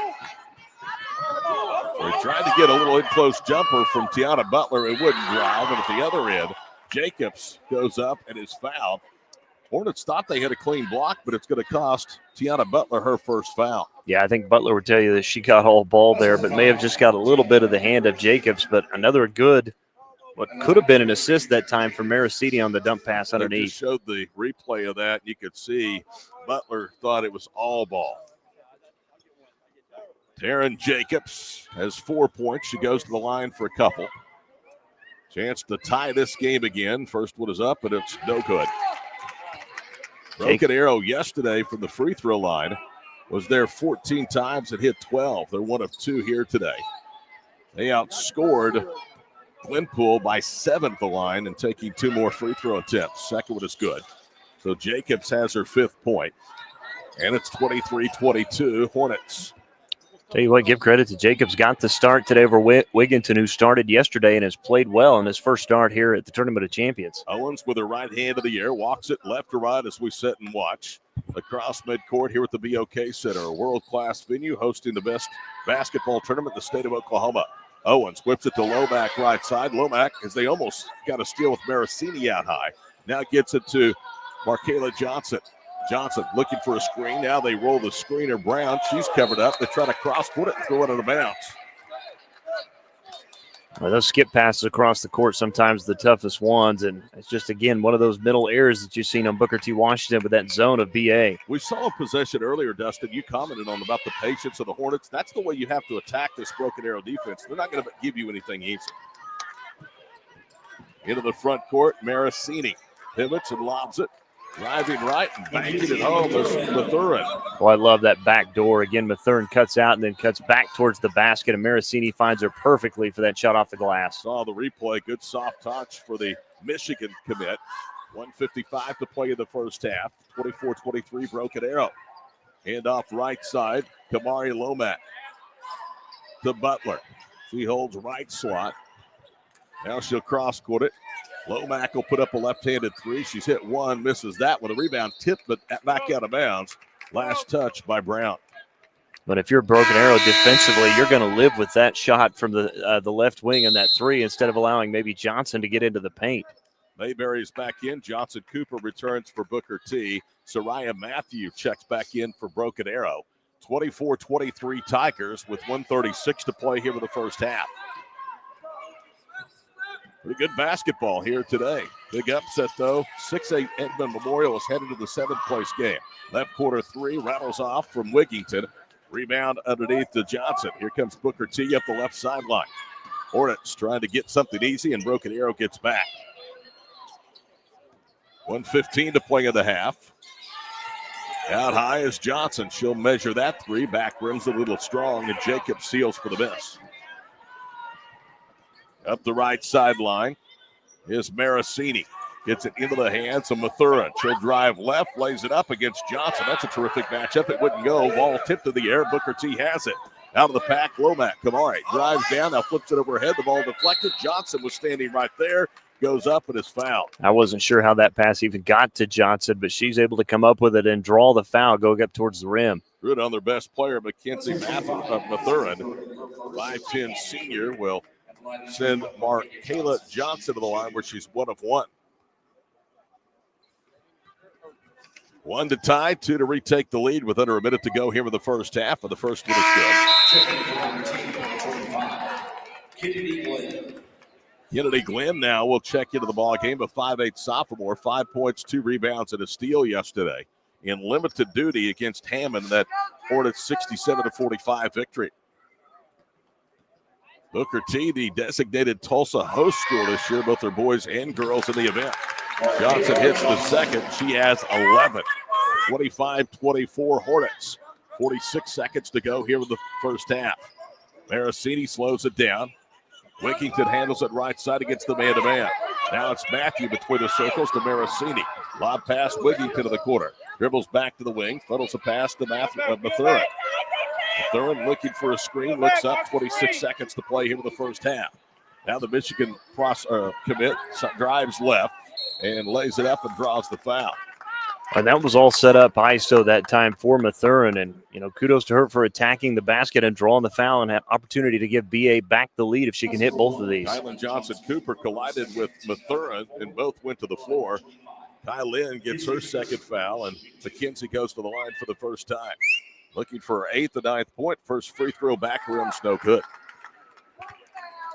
trying to get a little in-close jumper from Tiana Butler. It wouldn't drive. And at the other end, Jacobs goes up and is fouled. Hornets thought they had a clean block, but it's going to cost Tiana Butler her first foul. Yeah, I think Butler would tell you that she got all ball there, but may have just got a little bit of the hand of Jacobs. But another good, what could have been an assist that time for Maracini on the dump pass underneath. They just showed the replay of that. You could see Butler thought it was all ball. Taryn Jacobs has 4 points. She goes to the line for a couple. Chance to tie this game again. First one is up, but it's no good. Broken Arrow yesterday from the free throw line was there 14 times and hit 12. They're 1 of 2 here today. They outscored Glenpool by 7 at the line and taking 2 more free throw attempts. Second one is good. So Jacobs has her 5th point, and it's 23-22 Hornets. Tell you what, give credit to Jacobs. Got the start today over Wigginton, who started yesterday and has played well in his first start here at the Tournament of Champions. Owens with her right hand of the air, walks it left to right as we sit and watch. Across midcourt here at the BOK Center, a world-class venue hosting the best basketball tournament in the state of Oklahoma. Owens whips it to Lomack right side. Lomack, as they almost got a steal with Maracini out high, now gets it to Markayla Johnson. Johnson looking for a screen. Now they roll the screener. Brown, she's covered up. They try to cross-court it and throw it out of bounds. Well, those skip passes across the court sometimes the toughest ones, and it's just, again, one of those middle errors that you've seen on Booker T. Washington with that zone of BA. We saw a possession earlier, Dustin. You commented on about the patience of the Hornets. That's the way you have to attack this Broken Arrow defense. They're not going to give you anything easy. Into the front court, Maracini pivots and lobs it. Driving right and banking it home is Mathurin. Well, I love that back door. Again, Mathurin cuts out and then cuts back towards the basket, and Maracini finds her perfectly for that shot off the glass. Saw the replay. Good soft touch for the Michigan commit. 1:55 to play in the first half. 24-23 Broken Arrow. Hand off right side. Kamari Lomack to Butler. She holds right slot. Now she'll cross court it. Lomack will put up a left-handed three. She's hit one, misses that one. A rebound tipped, but back out of bounds. Last touch by Brown. But if you're Broken Arrow defensively, you're going to live with that shot from the left wing and that three instead of allowing maybe Johnson to get into the paint. Mayberry's back in. Johnson Cooper returns for Booker T. Soraya Matthew checks back in for Broken Arrow. 24-23 Tigers with 1:36 to play here in the first half. Pretty good basketball here today. Big upset, though. 6-8 Edmond Memorial is headed to the 7th-place game. Left quarter three rattles off from Wigington. Rebound underneath to Johnson. Here comes Booker T up the left sideline. Hornets trying to get something easy, and Broken Arrow gets back. 1:15 to play in the half. Out high is Johnson. She'll measure that three. Back rim's a little strong, and Jacob seals for the miss. Up the right sideline is Maracini. Gets it into the hands of Mathurin. She'll drive left, lays it up against Johnson. That's a terrific matchup. It wouldn't go. Ball tipped to the air. Booker T has it. Out of the pack, Lomack. Kamari drives down. Now flips it overhead. The ball deflected. Johnson was standing right there. Goes up and is fouled. I wasn't sure how that pass even got to Johnson, but she's able to come up with it and draw the foul going up towards the rim. Good on their best player, Mackenzie Mathurin. 5'10 senior will send Kayla Johnson to the line where she's 1 of 1. 1 to tie, 2 to retake the lead with under a minute to go here in the first half. Of the first one is good. Kennedy Glenn now will check into the ball game. A 5'8 sophomore, 5 points, 2 rebounds, and a steal yesterday in limited duty against Hammond. That Hornets 67-45 victory. Booker T, the designated Tulsa host school this year, both their boys and girls in the event. Johnson hits the second. She has 11. 25-24 Hornets. 46 seconds to go here in the first half. Maracini slows it down. Wigington handles it right side against the man-to-man. Now it's Matthew between the circles to Maracini. Lob pass, Wigington to the corner. Dribbles back to the wing. Funnels a pass to Mathurin. Mathurin looking for a screen. Looks up. 26 seconds to play here in the first half. Now the Michigan commit drives left and lays it up and draws the foul. And that was all set up ISO that time for Mathurin. And, kudos to her for attacking the basket and drawing the foul and had opportunity to give BA back the lead if she can hit both of these. Kylan Johnson-Cooper collided with Mathurin and both went to the floor. Kylan gets her second foul, and McKenzie goes to the line for the first time. Looking for her 8th and 9th point. First free throw back rim's no good.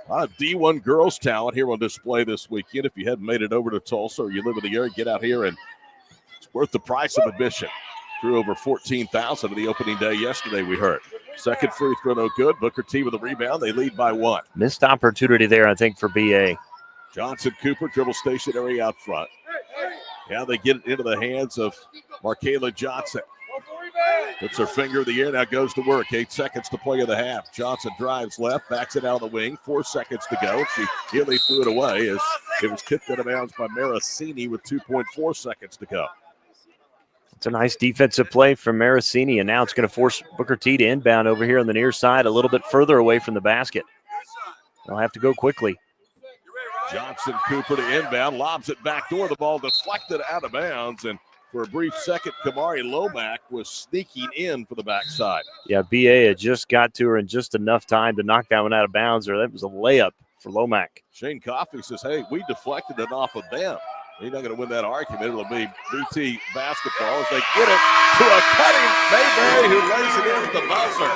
A lot of D1 girls talent here on display this weekend. If you hadn't made it over to Tulsa or you live in the area, get out here, and it's worth the price of admission. Drew over 14,000 of the opening day yesterday, we heard. Second free throw no good. Booker T with a rebound. They lead by 1. Missed opportunity there, I think, for BA. Johnson Cooper dribble stationary out front. Now they get it into the hands of Markayla Johnson. Puts her finger in the air, now goes to work. 8 seconds to play in the half. Johnson drives left, backs it out of the wing. 4 seconds to go. She nearly threw it away as it was kicked out of bounds by Maracini with 2.4 seconds to go. It's a nice defensive play from Maracini, and now it's going to force Booker T to inbound over here on the near side, a little bit further away from the basket. They'll have to go quickly. Johnson Cooper to inbound, lobs it back door. The ball deflected out of bounds, and for a brief second, Kamari Lomack was sneaking in for the backside. Yeah, BA had just got to her in just enough time to knock that one out of bounds, or that was a layup for Lomack. Shane Coffey says, hey, we deflected it off of them. He's not going to win that argument. It'll be BT basketball as they get it to a cutting Mayberry who lays it in at the buzzer.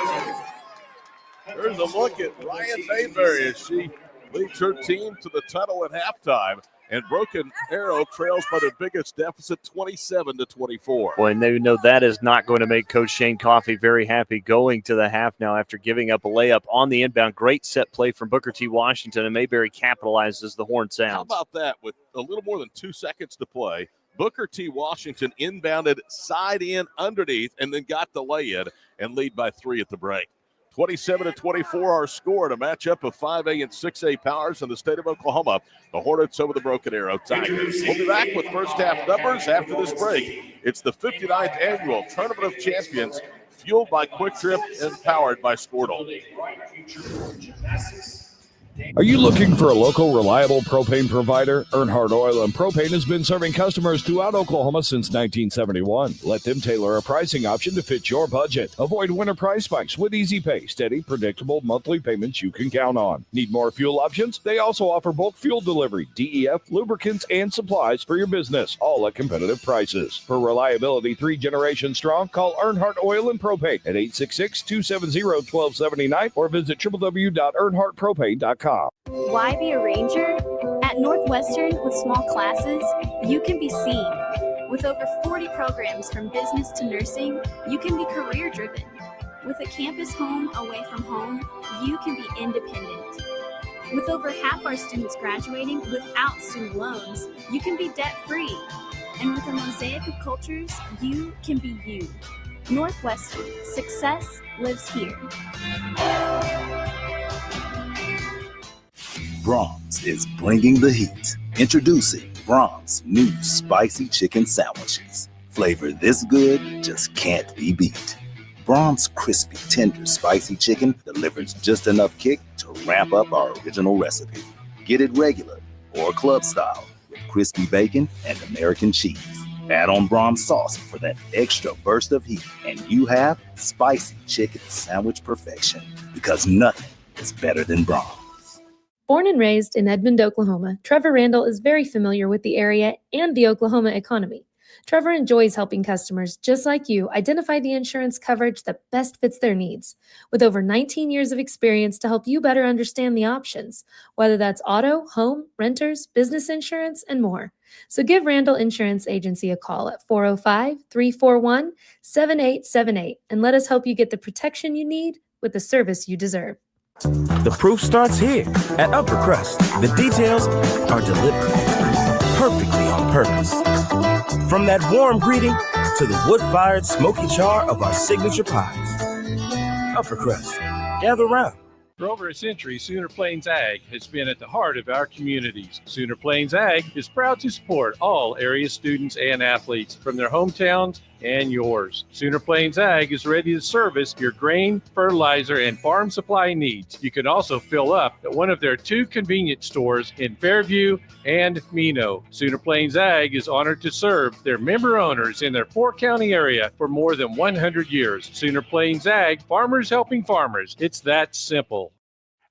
There's a look at Ryan Mayberry as she leads her team to the tunnel at halftime. And Broken Arrow trails by their biggest deficit, 27-24. Boy, and they know that is not going to make Coach Shane Coffey very happy going to the half now after giving up a layup on the inbound. Great set play from Booker T. Washington, and Mayberry capitalizes the horn sounds. How about that? With a little more than 2 seconds to play, Booker T. Washington inbounded side in underneath and then got the lay-in and lead by 3 at the break. 27-24 our score in a matchup of 5A and 6A powers in the state of Oklahoma. The Hornets over the Broken Arrow Tigers. We'll be back with first half numbers after this break. It's the 59th annual Tournament of Champions, fueled by Quick Trip and powered by Squirtle. Are you looking for a local, reliable propane provider? Earnhardt Oil and Propane has been serving customers throughout Oklahoma since 1971. Let them tailor a pricing option to fit your budget. Avoid winter price spikes with easy pay, steady, predictable monthly payments you can count on. Need more fuel options? They also offer bulk fuel delivery, DEF, lubricants, and supplies for your business, all at competitive prices. For reliability 3 generations strong, call Earnhardt Oil and Propane at 866-270-1279 or visit www.earnhardtpropane.com. Why be a ranger? At Northwestern, with small classes, you can be seen. With over 40 programs from business to nursing, you can be career-driven. With a campus home away from home, you can be independent. With over half our students graduating without student loans, you can be debt-free. And with a mosaic of cultures, you can be you. Northwestern, success lives here. Braum's is bringing the heat. Introducing Braum's new spicy chicken sandwiches. Flavor this good just can't be beat. Braum's crispy, tender, spicy chicken delivers just enough kick to ramp up our original recipe. Get it regular or club style with crispy bacon and American cheese. Add on Braum's sauce for that extra burst of heat, and you have spicy chicken sandwich perfection, because nothing is better than Braum's. Born and raised in Edmond, Oklahoma, Trevor Randall is very familiar with the area and the Oklahoma economy. Trevor enjoys helping customers just like you identify the insurance coverage that best fits their needs, with over 19 years of experience to help you better understand the options, whether that's auto, home, renters, business insurance, and more. So give Randall Insurance Agency a call at 405-341-7878 and let us help you get the protection you need with the service you deserve. The proof starts here at Upper Crust. The details are deliberate, perfectly on purpose. From that warm greeting to the wood-fired smoky char of our signature pies. Upper Crust, gather round. For over a century, Sooner Plains Ag has been at the heart of our communities. Sooner Plains Ag is proud to support all area students and athletes from their hometowns and yours. Sooner Plains Ag is ready to service your grain, fertilizer, and farm supply needs. You can also fill up at one of their 2 convenience stores in Fairview and Mino. Sooner Plains Ag is honored to serve their member owners in their 4-county area for more than 100 years. Sooner Plains Ag, farmers helping farmers. It's that simple.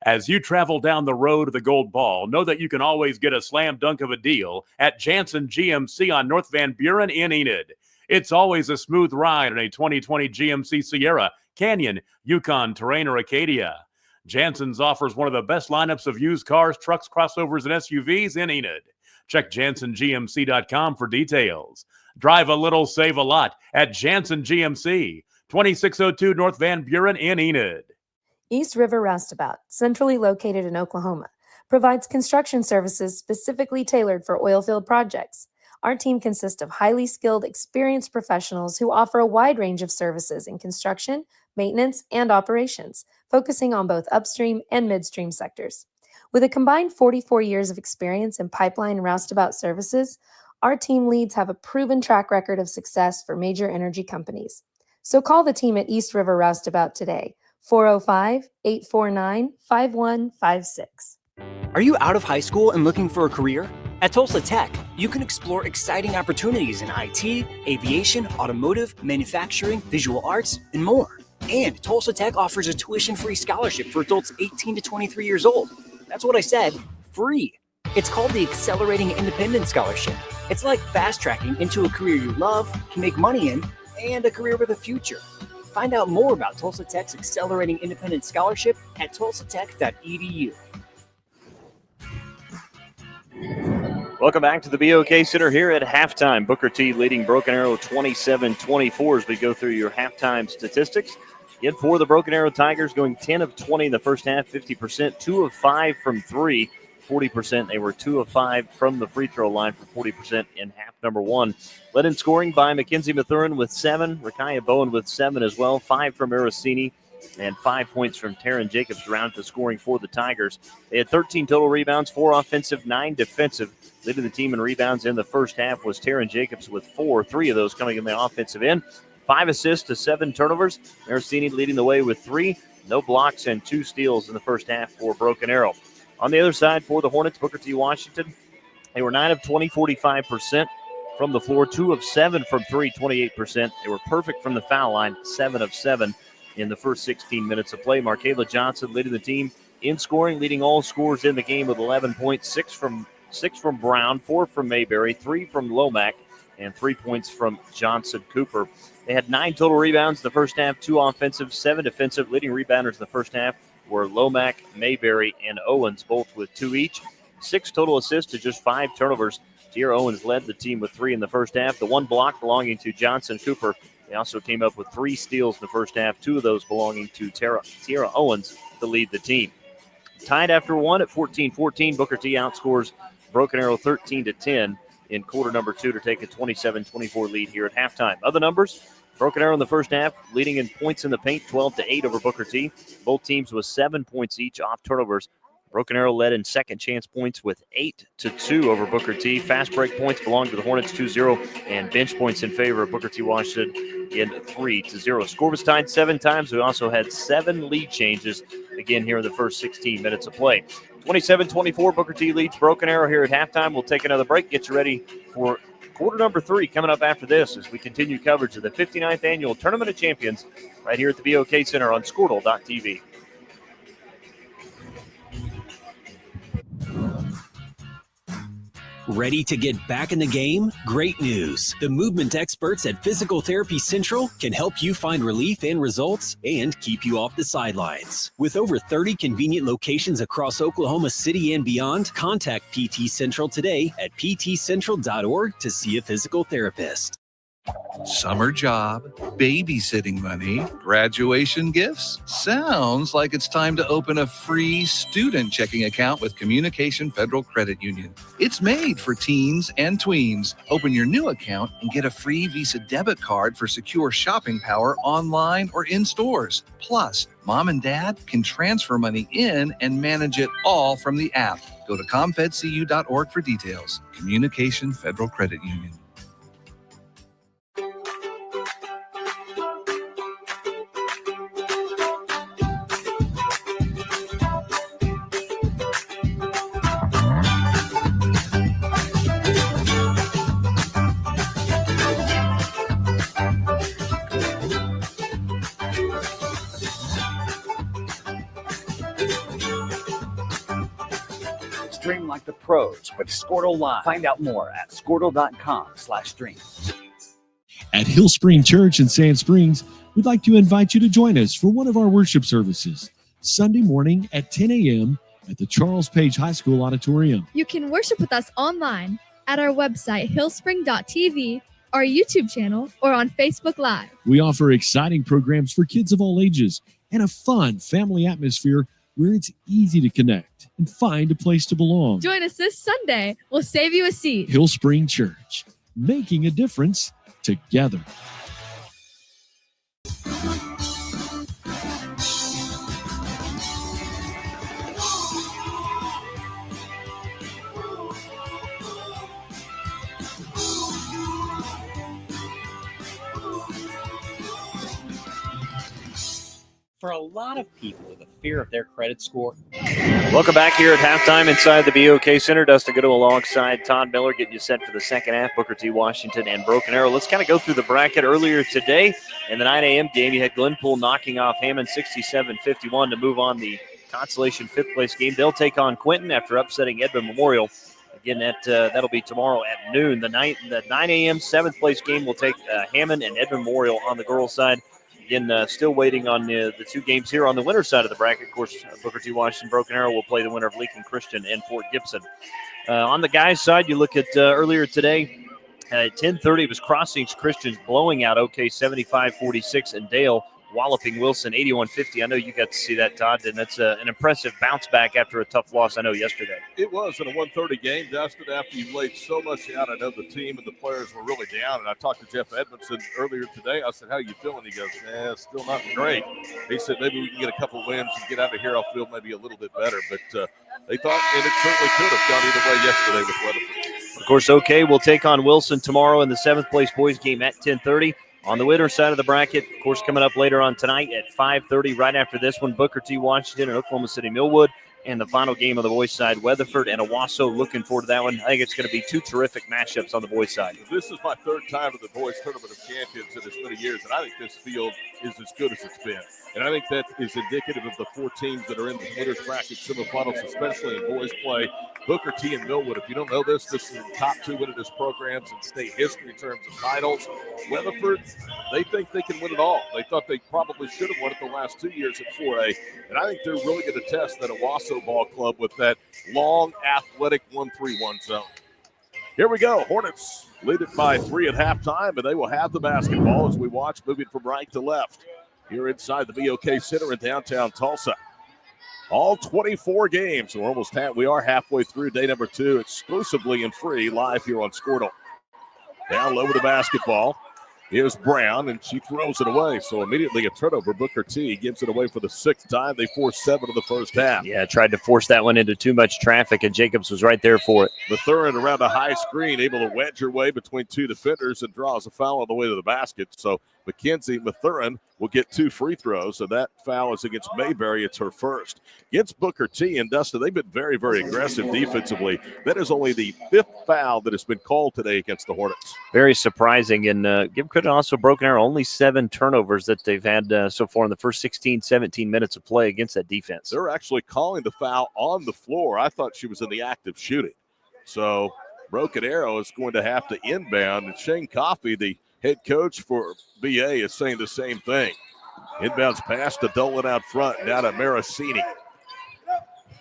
As you travel down the road of the gold ball, know that you can always get a slam dunk of a deal at Jansen GMC on North Van Buren in Enid. It's always a smooth ride in a 2020 GMC Sierra, Canyon, Yukon, Terrain, or Acadia. Jansen's offers one of the best lineups of used cars, trucks, crossovers, and SUVs in Enid. Check JansenGMC.com for details. Drive a little, save a lot at Jansen GMC, 2602 North Van Buren in Enid. East River Roustabout, centrally located in Oklahoma, provides construction services specifically tailored for oilfield projects. Our team consists of highly skilled, experienced professionals who offer a wide range of services in construction, maintenance, and operations, focusing on both upstream and midstream sectors. With a combined 44 years of experience in pipeline and roustabout services, our team leads have a proven track record of success for major energy companies. So call the team at East River Roustabout today, 405-849-5156. Are you out of high school and looking for a career? At Tulsa Tech, you can explore exciting opportunities in IT, aviation, automotive, manufacturing, visual arts, and more. And Tulsa Tech offers a tuition-free scholarship for adults 18 to 23 years old. That's what I said, free. It's called the Accelerating Independent Scholarship. It's like fast-tracking into a career you love, can make money in, and a career with a future. Find out more about Tulsa Tech's Accelerating Independent Scholarship at tulsatech.edu. Welcome back to the BOK Center here at halftime. Booker T leading Broken Arrow 27-24 as we go through your halftime statistics. Again, for the Broken Arrow Tigers, going 10 of 20 in the first half, 50%, 2 of 5 from 3, 40%. They were 2 of 5 from the free throw line for 40% in half number 1. Led in scoring by Mackenzie Mathurin with 7, Rakaya Bowen with 7 as well, 5 from Aracini, and 5 points from Taryn Jacobs round to scoring for the Tigers. They had 13 total rebounds, 4 offensive, 9 defensive. Leading the team in rebounds in the first half was Taryn Jacobs with 4, 3 of those coming in the offensive end. 5 assists to 7 turnovers. Aracini leading the way with 3. No blocks and 2 steals in the first half for Broken Arrow. On the other side for the Hornets, Booker T. Washington, they were 9 of 20, 45% from the floor. 2 of 7 from 3, 28%. They were perfect from the foul line, 7 of 7 in the first 16 minutes of play. Markayla Johnson leading the team in scoring, leading all scorers in the game with 11 points, 6 from Brown, 4 from Mayberry, 3 from Lomack, and 3 points from Johnson Cooper. They had 9 total rebounds in the first half, 2 offensive, 7 defensive. Leading rebounders in the first half were Lomack, Mayberry, and Owens, both with 2 each. 6 total assists to just 5 turnovers. Tierra Owens led the team with 3 in the first half. The 1 block belonging to Johnson Cooper. They also came up with 3 steals in the first half, 2 of those belonging to Tierra Owens to lead the team. Tied after 1 at 14-14, Booker T outscores Broken Arrow 13-10 in quarter number 2 to take a 27-24 lead here at halftime. Other numbers, Broken Arrow in the first half, leading in points in the paint, 12-8 over Booker T. Both teams with 7 points each off turnovers. Broken Arrow led in second chance points with 8-2 over Booker T. Fast break points belong to the Hornets 2-0, and bench points in favor of Booker T. Washington in 3-0. Score was tied 7 times. We also had 7 lead changes again here in the first 16 minutes of play. 27-24, Booker T leads Broken Arrow here at halftime. We'll take another break, get you ready for quarter number 3 coming up after this as we continue coverage of the 59th Annual Tournament of Champions right here at the BOK Center on Squirtle.tv. Ready to get back in the game? Great news! The movement experts at Physical Therapy Central can help you find relief and results and keep you off the sidelines. With over 30 convenient locations across Oklahoma City and beyond, contact PT Central today at ptcentral.org to see a physical therapist. Summer job, babysitting money, graduation gifts. Sounds like it's time to open a free student checking account with Communication Federal Credit Union. It's made for teens and tweens. Open your new account and get a free Visa debit card for secure shopping power online or in stores. Plus, mom and dad can transfer money in and manage it all from the app. Go to comfedcu.org for details. Communication Federal Credit Union. Stream like the pros with Squirtle Live. Find out more at squirtle.com/stream. At Hill Spring Church in Sand Springs, we'd like to invite you to join us for one of our worship services, Sunday morning at 10 a.m. at the Charles Page High School Auditorium. You can worship with us online at our website, hillspring.tv, our YouTube channel, or on Facebook Live. We offer exciting programs for kids of all ages and a fun family atmosphere where it's easy to connect and find a place to belong. Join us this Sunday. We'll save you a seat. Hill Spring Church, making a difference together. For a lot of people with a fear of their credit score. Welcome back here at halftime inside the BOK Center. Dustin Goodall alongside Todd Miller getting you set for the second half. Booker T. Washington and Broken Arrow. Let's kind of go through the bracket earlier today. In the 9 a.m. game, you had Glenpool knocking off Hammond 67-51 to move on the consolation fifth-place game. They'll take on Quinton after upsetting Edmond Memorial. Again, that'll be tomorrow at noon. The 9 a.m. seventh-place game will take Hammond and Edmond Memorial on the girls' side. Again, still waiting on the 2 games here on the winner's side of the bracket. Of course, Booker T. Washington, Broken Arrow will play the winner of Lincoln Christian and Fort Gibson. On the guys' side, you look at earlier today at 10:30, it was Crossings Christians blowing out OK 75-46 and Dale walloping Wilson 81-50. I know you got to see that, Todd, and that's an impressive bounce back after a tough loss, I know, yesterday. It was in a 1:30 game, Dustin, after you laid so much out. I know the team and the players were really down, and I talked to Jeff Edmondson earlier today. I said, how you feeling? He goes, still not great. He said, maybe we can get a couple wins and get out of here. I'll feel maybe a little bit better. But they thought, and it certainly could have gone either way yesterday with Weatherford. Of course, OK will take on Wilson tomorrow in the 7th-place boys game at 10:30. On the winner side of the bracket, of course, coming up later on tonight at 5:30, right after this one, Booker T. Washington and Oklahoma City Millwood. And the final game on the boys' side, Weatherford and Owasso. Looking forward to that one. I think it's going to be two terrific matchups on the boys' side. This is my 3rd time to the boys' tournament of champions in as many years, and I think this field is as good as it's been. And I think that is indicative of the 4 teams that are in the winners' bracket semifinals, especially in boys' play. Booker T and Millwood. If you don't know this is the top 2 winningest programs in state history in terms of titles. Weatherford, they think they can win it all. They thought they probably should have won it the last 2 years at 4A. And I think they're really going to test that Owasso ball club with that long, athletic 1-3-1 zone. Here we go. Hornets lead it by 3 at halftime, and they will have the basketball as we watch moving from right to left here inside the BOK Center in downtown Tulsa. All 24 games. We are halfway through day number 2, exclusively and free live here on Squirtle. Down low with the basketball. Here's Brown, and she throws it away. So immediately a turnover. Booker T gives it away for the 6th time. They forced 7 in the first half. Yeah, tried to force that one into too much traffic, and Jacobs was right there for it. Mathurin around a high screen, able to wedge her way between 2 defenders and draws a foul on the way to the basket. So Mackenzie Mathurin will get 2 free throws, and that foul is against Mayberry. It's her first. Against Booker T and Dustin, they've been very, very aggressive defensively. That is only the 5th foul that has been called today against the Hornets. Very surprising, and give credit also Broken Arrow, only 7 turnovers that they've had so far in the first 16, 17 minutes of play against that defense. They're actually calling the foul on the floor. I thought she was in the act of shooting. So Broken Arrow is going to have to inbound, and Shane Coffey, the head coach for BA, is saying the same thing. Inbounds pass to Dolan out front, down to Maracini.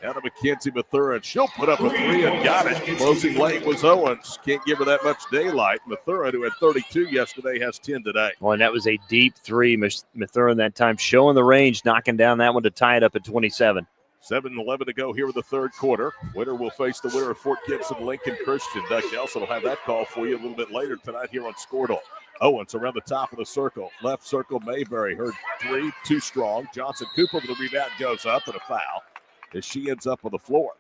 Down to Mackenzie Mathurin. She'll put up a 3 and got it. Closing late was Owens. Can't give her that much daylight. Mathurin, who had 32 yesterday, has 10 today. Well, and that was a deep 3. Mathurin that time showing the range, knocking down that one to tie it up at 27. 7-11 to go here in the 3rd quarter. Winner will face the winner of Fort Gibson Lincoln Christian. Doug Nelson will have that call for you a little bit later tonight here on Squirtle. Owens around the top of the circle. Left circle, Mayberry. Her 3, too strong. Johnson Cooper with the rebound goes up and a foul as she ends up on the floor.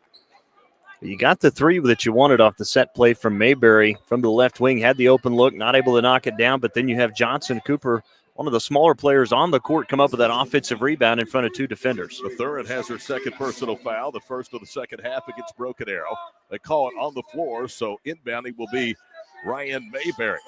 You got the 3 that you wanted off the set play from Mayberry from the left wing. Had the open look, not able to knock it down, but then you have Johnson Cooper, one of the smaller players on the court, come up with that offensive rebound in front of 2 defenders. Mathurin has her 2nd personal foul, the first of the 2nd half against Broken Arrow. They call it on the floor, so inbounding will be Ryan Mayberry.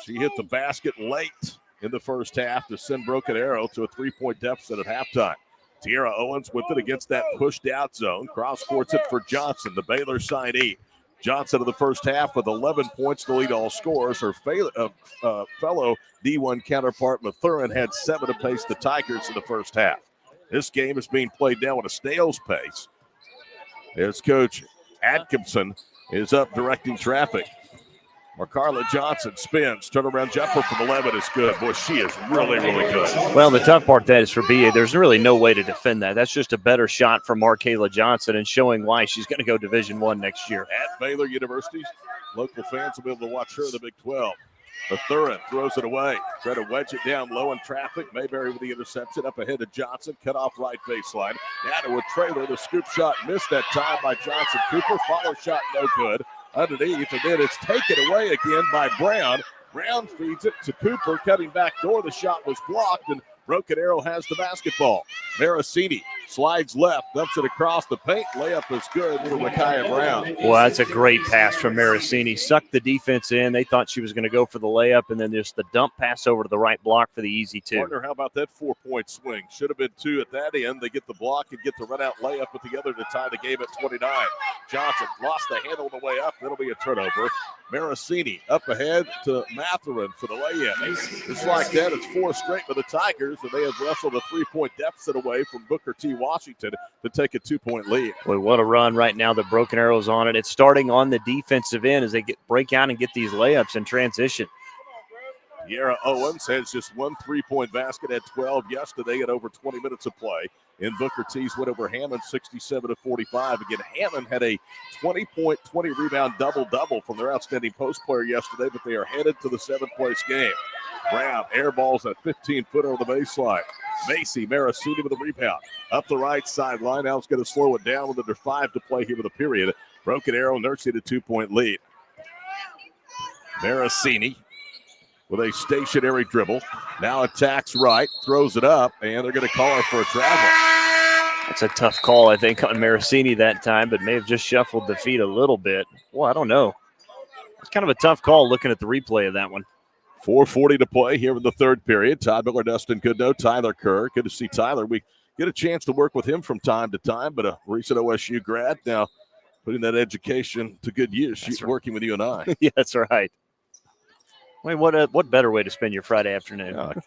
She hit the basket late in the first half to send Broken Arrow to a 3-point deficit at halftime. Tierra Owens with it against that pushed out zone. Cross courts it for Johnson, the Baylor signee. Johnson in the first half with 11 points to lead all scorers. Her fellow D1 counterpart Mathurin had 7 apiece the Tigers in the first half. This game is being played now at a snail's pace. As Coach Atkinson is up directing traffic. Marcarla Johnson spins. Turnaround jumper from 11 is good. Boy, she is really, really good. Well, the tough part that is for BA, there's really no way to defend that. That's just a better shot from Marcarla Johnson and showing why she's going to go Division I next year. At Baylor University, local fans will be able to watch her in the Big 12. Mathurin throws it away. Try to wedge it down low in traffic. Mayberry with the interception. Up ahead to Johnson. Cut off right baseline. Now to a trailer. The scoop shot missed that time by Johnson Cooper. Follow shot no good. Underneath, and then it's taken away again by Brown. Brown feeds it to Cooper, cutting back door. The shot was blocked, and Broken Arrow has the basketball. Maracini slides left, dumps it across the paint. Layup is good for Micaiah Brown. Well, that's a great pass from Maracini. Sucked the defense in. They thought she was going to go for the layup, and then just the dump pass over to the right block for the easy 2. Partner, how about that 4-point swing? Should have been 2 at that end. They get the block and get the run-out layup with the other to tie the game at 29. Johnson lost the handle on the way up. That'll be a turnover. Maracini up ahead to Mathurin for the lay-in. Just like that, it's 4 straight for the Tigers, and they have wrestled a 3-point deficit away from Booker T. Washington to take a 2-point lead. Boy, what a run right now that Broken Arrow's on it. It's starting on the defensive end as they break out and get these layups in transition. Tiara Owens has just one 3-point basket at 12 yesterday at over 20 minutes of play. In Booker T's win over Hammond 67-45. Again, Hammond had a 20-point, 20-rebound double-double from their outstanding post player yesterday, but they are headed to the 7th-place game. Brown airballs a 15-footer over the baseline. Macy Maracini with a rebound. Up the right sideline. Now it's going to slow it down with under 5 to play here with the period. Broken Arrow nursing a 2-point lead. Maracini with a stationary dribble. Now attacks right, throws it up, and they're going to call her for a travel. That's a tough call, I think, on Maracini that time, but may have just shuffled the feet a little bit. Well, I don't know. It's kind of a tough call looking at the replay of that one. 4:40 to play here in the third period. Todd Miller, Dustin Goodnow, Tyler Kerr. Good to see Tyler. We get a chance to work with him from time to time, but a recent OSU grad now putting that education to good use. She's working with you and I. Yeah, that's right. I mean, what better way to spend your Friday afternoon?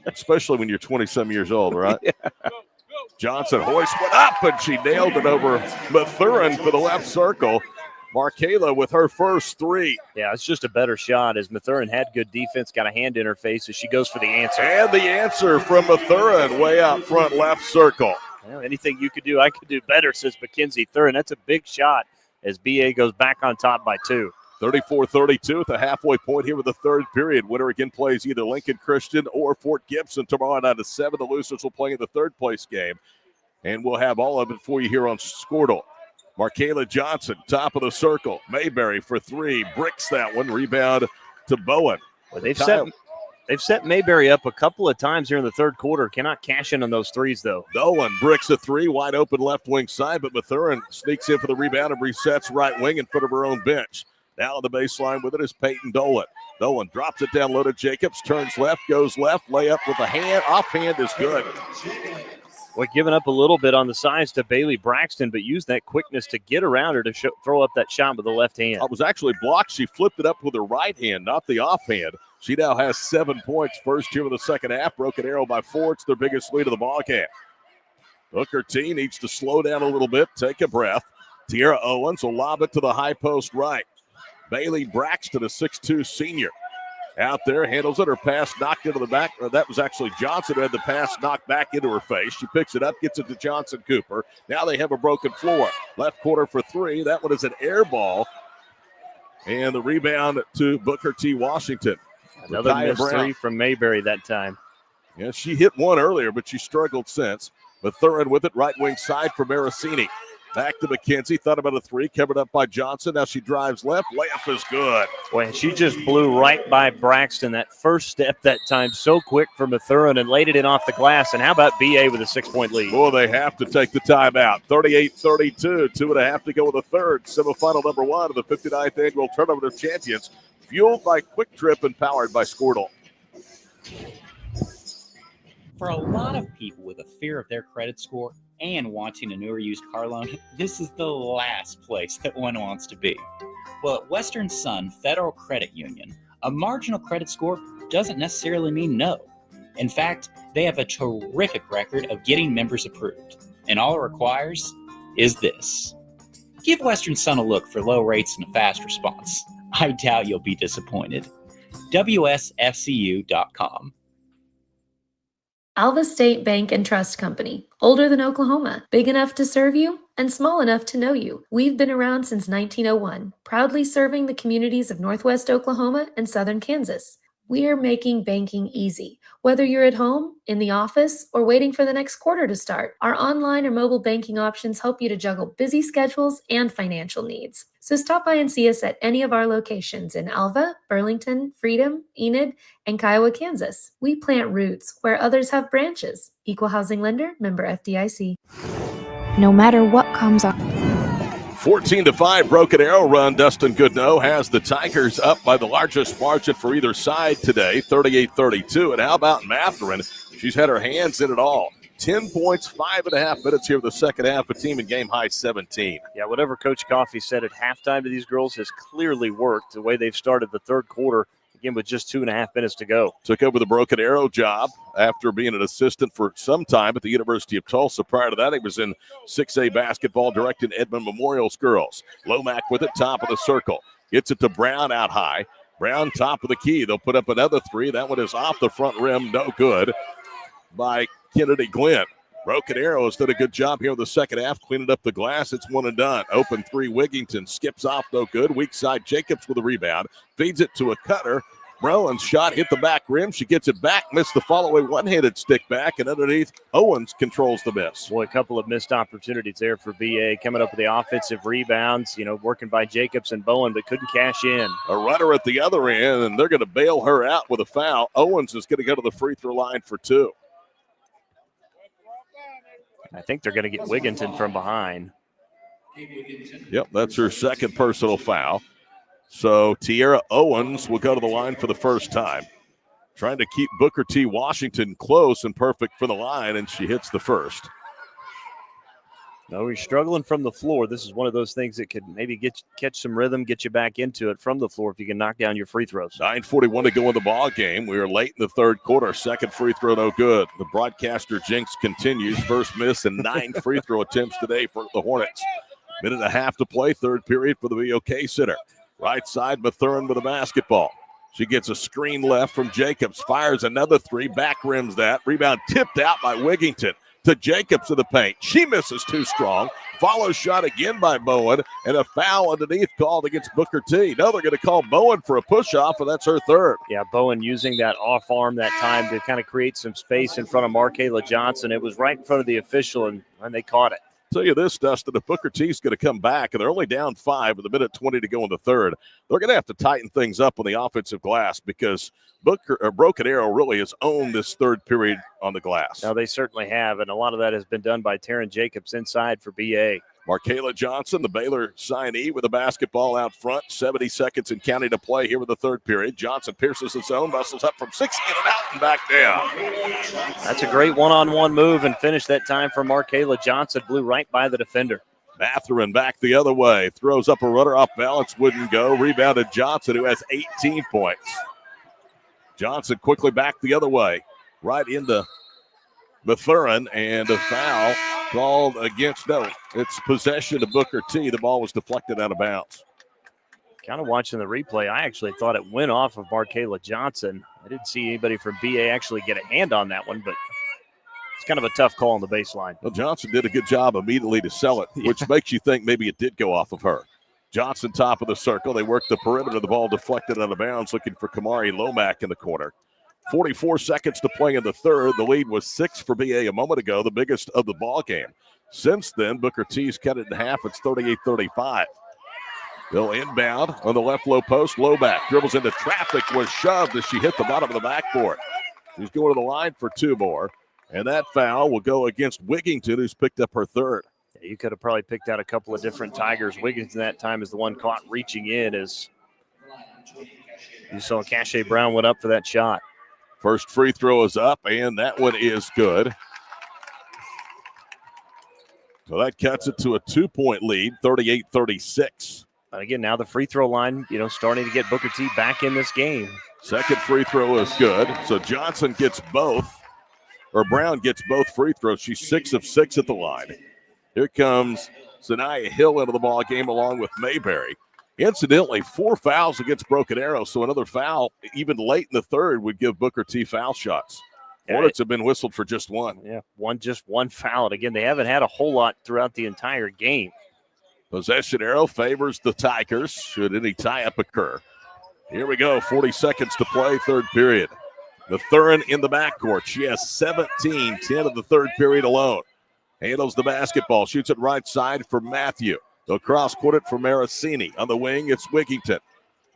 Especially when you're 20-some years old, right? Yeah. Johnson hoist went up, and she nailed it over Mathurin for the left circle. Markela with her first 3. Yeah, it's just a better shot as Mathurin had good defense, got a hand in her face as she goes for the answer. And the answer from Mathurin way out front left circle. Well, anything you could do, I could do better, says Mackenzie Thurin. That's a big shot as BA goes back on top by 2. 34-32 at the halfway point here with the third period. Winner again plays either Lincoln Christian or Fort Gibson tomorrow night at 7. The losers will play in the third-place game. And we'll have all of it for you here on Squirtle. Markela Johnson, top of the circle. Mayberry for 3, bricks that one. Rebound to Bowen. Well, they've set Mayberry up a couple of times here in the third quarter. Cannot cash in on those threes, though. Bowen bricks a 3, wide open left wing side, but Mathurin sneaks in for the rebound and resets right wing in front of her own bench. Now on the baseline with it is Peyton Dolan. Dolan drops it down low to Jacobs, turns left, goes left, layup with a hand. Offhand is good. Well, giving up a little bit on the size to Bailey Braxton, but used that quickness to get around her to throw up that shot with the left hand. It was actually blocked. She flipped it up with her right hand, not the offhand. She now has 7 points. First here of the second half. Broken Arrow by 4. It's their biggest lead of the ball game. Booker T needs to slow down a little bit, take a breath. Tiara Owens will lob it to the high post right. Bailey Braxton, a 6'2 senior. Out there, handles it. Her pass knocked into the back. That was actually Johnson who had the pass knocked back into her face. She picks it up, gets it to Johnson Cooper. Now they have a broken floor. Left corner for 3. That one is an air ball. And the rebound to Booker T. Washington. Another missed 3 from Mayberry that time. Yeah, she hit one earlier, but she struggled since. Mathurin with it, right wing side for Maracini. Back to McKenzie, thought about a 3, covered up by Johnson. Now she drives left, layup is good. Boy, she just blew right by Braxton. That first step that time, so quick for Mathurin and laid it in off the glass. And how about BA with a 6-point lead? Boy, they have to take the timeout. 38-32, 2.5 to go with the third. Semifinal number 1 of the 59th Annual Tournament of Champions, fueled by Quick Trip and powered by Squirtle. For a lot of people with a fear of their credit score and wanting a new or used car loan, this is the last place that one wants to be. Well, at Western Sun Federal Credit Union, a marginal credit score doesn't necessarily mean no. In fact, they have a terrific record of getting members approved, and all it requires is this. Give Western Sun a look for low rates and a fast response. I doubt you'll be disappointed. WSFCU.com. Alva State Bank and Trust Company. Older than Oklahoma. Big enough to serve you and small enough to know you. We've been around since 1901, proudly serving the communities of Northwest Oklahoma and Southern Kansas. We are making banking easy. Whether you're at home, in the office, or waiting for the next quarter to start, our online or mobile banking options help you to juggle busy schedules and financial needs. So stop by and see us at any of our locations in Alva, Burlington, Freedom, Enid, and Kiowa, Kansas. We plant roots where others have branches. Equal Housing Lender, member FDIC. No matter what comes up. 14-5 Broken Arrow run. Dustin Goodnow has the Tigers up by the largest margin for either side today, 38-32. And how about Mathurin? She's had her hands in it all. 10 points, 5.5 minutes here in the second half. A team in game high 17. Yeah, whatever Coach Coffey said at halftime to these girls has clearly worked. The way they've started the third quarter, again, with just 2.5 minutes to go. Took over the Broken Arrow job after being an assistant for some time at the University of Tulsa. Prior to that, he was in 6A basketball directing Edmond Memorial's girls. Lomack with it, top of the circle. Gets it to Brown out high. Brown top of the key. They'll put up another three. That one is off the front rim. No good by Kennedy Glenn. Broken Arrow has done a good job here in the second half, cleaning up the glass. It's one and done. Open three, Wigington skips off, no good. Weak side, Jacobs with a rebound. Feeds it to a cutter. Brown's shot hit the back rim. She gets it back, missed the follow-away one-handed stick back, and underneath, Owens controls the miss. Boy, a couple of missed opportunities there for BA. Coming up with the offensive rebounds, working by Jacobs and Bowen, but couldn't cash in. A runner at the other end, and they're going to bail her out with a foul. Owens is going to go to the free throw line for two. I think they're going to get Wigington from behind. Yep, that's her second personal foul. So Tierra Owens will go to the line for the first time. Trying to keep Booker T. Washington close and perfect for the line, and she hits the first. No, he's struggling from the floor. This is one of those things that could maybe catch some rhythm, get you back into it from the floor if you can knock down your free throws. 9:41 to go in the ball game. We are late in the third quarter. Second free throw, no good. The broadcaster jinx continues. First miss and 9 free throw attempts today for the Hornets. Minute and a half to play, third period for the BOK Center. Right side, Mathurin with a basketball. She gets a screen left from Jacobs. Fires another three. Back rims that. Rebound tipped out by Wigington. To Jacobs in the paint. She misses too strong. Follow shot again by Bowen, and a foul underneath called against Booker T. Now they're going to call Bowen for a push-off, and that's her third. Yeah, Bowen using that off arm that time to kind of create some space in front of Markayla Johnson. It was right in front of the official, and they caught it. Tell you this, Dustin, if Booker T's going to come back, and they're only down 5 with a minute 20 to go in the third, they're going to have to tighten things up on the offensive glass because Broken Arrow really has owned this third period on the glass. Now, they certainly have, and a lot of that has been done by Taryn Jacobs inside for BA. Markayla Johnson, the Baylor signee, with a basketball out front. 70 seconds and counting to play here with the third period. Johnson pierces the zone, muscles up from 6, in and out and back down. That's a great one-on-one move and finish that time for Markayla Johnson. Blew right by the defender. Mathurin back the other way. Throws up a runner off balance, wouldn't go. Rebounded Johnson, who has 18 points. Johnson quickly back the other way. Right into Mathurin, and a foul called against, no, it's possession to Booker T. The ball was deflected out of bounds. Kind of watching the replay, I actually thought it went off of Markayla Johnson. I didn't see anybody from BA actually get a hand on that one, but it's kind of a tough call on the baseline. Well, Johnson did a good job immediately to sell it, which makes you think maybe it did go off of her. Johnson top of the circle. They work the perimeter. The ball deflected out of bounds, looking for Kamari Lomack in the corner. 44 seconds to play in the third. The lead was 6 for BA a moment ago, the biggest of the ball game. Since then, Booker T's cut it in half. It's 38-35. They'll inbound on the left low post. Lomack dribbles into traffic, was shoved as she hit the bottom of the backboard. She's going to the line for 2 more, and that foul will go against Wigington, who's picked up her third. Yeah, you could have probably picked out a couple of different Tigers. Wigington that time is the one caught reaching in as you saw Cache Brown went up for that shot. First free throw is up, and that one is good. So that cuts it to a 2-point lead, 38-36. And again, now the free throw line, starting to get Booker T back in this game. Second free throw is good. So Johnson gets both, or Brown gets both free throws. She's 6 of 6 at the line. Here comes Sanaya Hill into the ball game along with Mayberry. Incidentally, 4 fouls against Broken Arrow, so another foul even late in the third would give Booker T foul shots. Hornets have been whistled for just one. Yeah, just one foul. And again, they haven't had a whole lot throughout the entire game. Possession arrow favors the Tigers should any tie-up occur. Here we go, 40 seconds to play, third period. Mathurin in the backcourt. She has 17, 10 of the third period alone. Handles the basketball, shoots it right side for Matthew. They'll cross-court it for Maracini. On the wing, it's Wigington.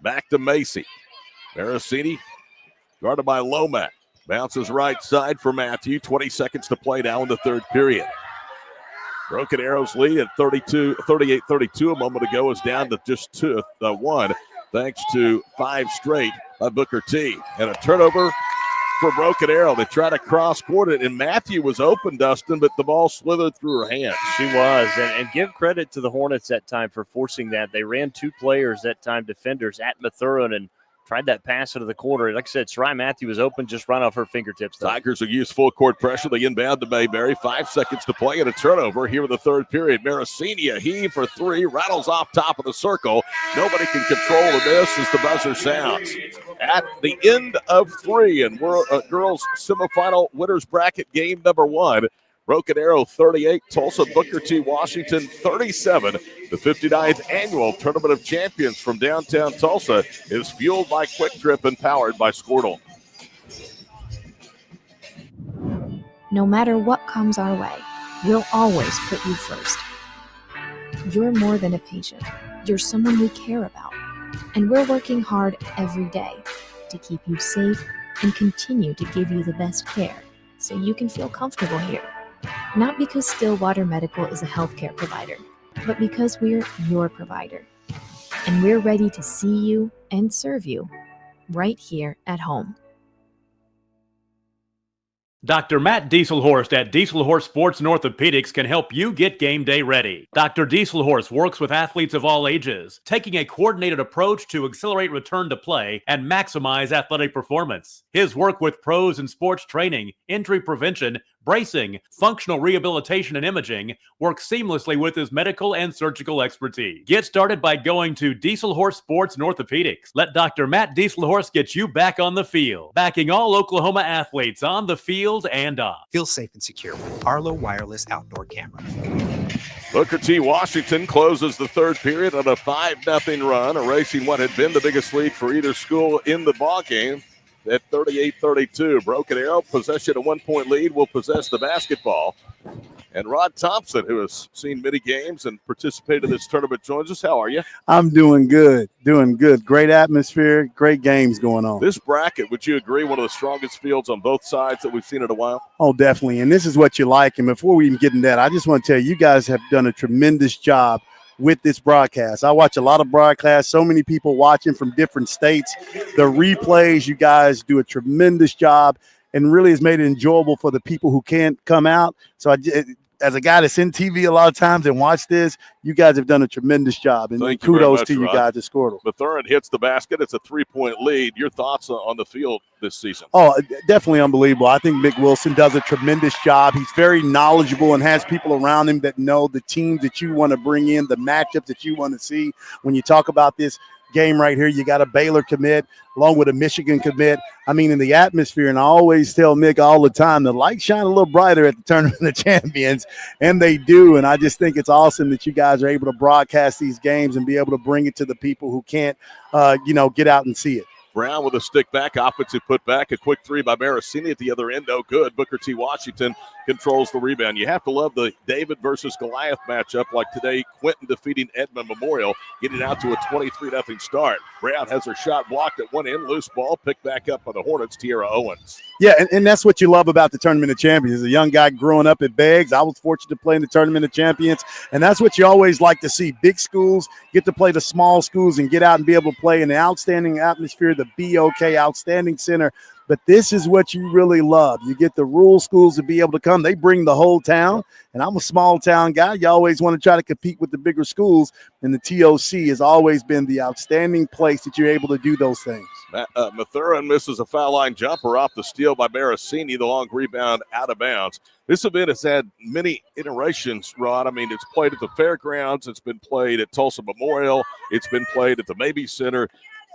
Back to Macy. Maracini guarded by Lomack. Bounces right side for Matthew. 20 seconds to play now in the third period. Broken Arrow's lead at 38-32 a moment ago is down to just 1, thanks to 5 straight by Booker T. And a turnover for Broken Arrow. They try to cross-court it, and Matthew was open, Dustin, but the ball slithered through her hands. She was, and give credit to the Hornets that time for forcing that. They ran 2 players that time, defenders, at Mathurin, and Tried that pass into the quarter. Like I said, Sarai Matthew was open, just run off her fingertips. Though. Tigers will use full court pressure. They inbound to Mayberry. 5 seconds to play and a turnover here in the third period. Maricini, heave for three, rattles off top of the circle. Nobody can control the miss as the buzzer sounds. At the end of three and girls semifinal winners bracket game number one. Broken Arrow 38, Tulsa Booker T. Washington 37. The 59th annual Tournament of Champions from downtown Tulsa is fueled by Quick Trip and powered by Squirtle. No matter what comes our way, we'll always put you first. You're more than a patient. You're someone we care about. And we're working hard every day to keep you safe and continue to give you the best care so you can feel comfortable here. Not because Stillwater Medical is a healthcare provider, but because we're your provider. And we're ready to see you and serve you right here at home. Dr. Matt Dieselhorst at Dieselhorst Sports and Orthopedics can help you get game day ready. Dr. Dieselhorst works with athletes of all ages, taking a coordinated approach to accelerate return to play and maximize athletic performance. His work with pros in sports training, injury prevention, bracing, functional rehabilitation, and imaging works seamlessly with his medical and surgical expertise. Get started by going to Dieselhorst Sports and Orthopedics. Let Dr. Matt Dieselhorst get you back on the field, backing all Oklahoma athletes on the field and off. Feel safe and secure with Arlo Wireless Outdoor Camera. Booker T. Washington closes the third period on a 5-0 run, erasing what had been the biggest lead for either school in the ballgame. At 38-32, Broken Arrow, possession a 1-point lead, will possess the basketball. And Rod Thompson, who has seen many games and participated in this tournament, joins us. How are you? I'm doing good. Great atmosphere, great games going on. This bracket, would you agree, one of the strongest fields on both sides that we've seen in a while? Oh, definitely. And this is what you like. And before we even get into that, I just want to tell you guys have done a tremendous job with this broadcast. I watch a lot of broadcasts, so many people watching from different states. The replays, you guys do a tremendous job and really has made it enjoyable for the people who can't come out. So as a guy that's in TV a lot of times and watch this, you guys have done a tremendous job. And kudos to you guys at Squirtle. Mathurin hits the basket. It's a 3-point lead. Your thoughts on the field this season? Oh, definitely unbelievable. I think Mick Wilson does a tremendous job. He's very knowledgeable and has people around him that know the teams that you want to bring in, the matchups that you want to see. When you talk about this game right here, you got a Baylor commit along with a Michigan commit. I mean, in the atmosphere, and I always tell Mick all the time, the lights shine a little brighter at the Tournament of Champions, and they do. And I just think it's awesome that you guys are able to broadcast these games and be able to bring it to the people who can't, get out and see it. Brown with a stick back, offensive put back, a quick three by Maricini at the other end, no good. Booker T. Washington controls the rebound. You have to love the David versus Goliath matchup like today, Quinton defeating Edmond Memorial, getting out to a 23-0 start. Brown has her shot blocked at one end, loose ball, picked back up by the Hornets, Tierra Owens. Yeah, and that's what you love about the Tournament of Champions. As a young guy growing up at Beggs, I was fortunate to play in the Tournament of Champions, and that's what you always like to see. Big schools get to play the small schools and get out and be able to play in the outstanding atmosphere, the BOK Outstanding Center. But this is what you really love. You get the rural schools to be able to come. They bring the whole town, and I'm a small town guy. You always want to try to compete with the bigger schools, and the TOC has always been the outstanding place that you're able to do those things. Mathurin misses a foul line jumper off the steal by Maricini, the long rebound out of bounds. This event has had many iterations, Rod. I mean, it's played at the fairgrounds. It's been played at Tulsa Memorial. It's been played at the Mabee Center.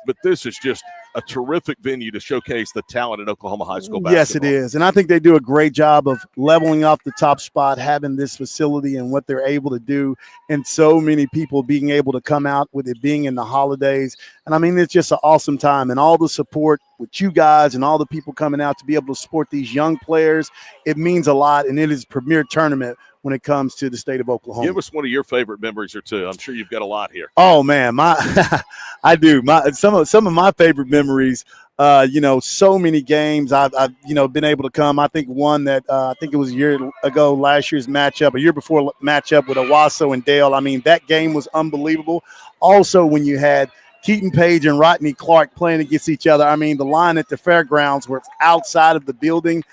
But this is just a terrific venue to showcase the talent in Oklahoma high school basketball. Yes, it is. And I think they do a great job of leveling off the top spot, having this facility and what they're able to do, and so many people being able to come out with it being in the holidays. And I mean, it's just an awesome time, and all the support with you guys and all the people coming out to be able to support these young players. It means a lot, and it is a premier tournament when it comes to the state of Oklahoma. Give us one of your favorite memories or two. I'm sure you've got a lot here. Oh man, I do. Some of my favorite memories. So many games I've been able to come. I think one that I think it was a year ago, last year's matchup, a year before matchup with Owasso and Dale. I mean, that game was unbelievable. Also, when you had Keaton Page and Rodney Clark playing against each other. I mean, the line at the fairgrounds where it's outside of the building.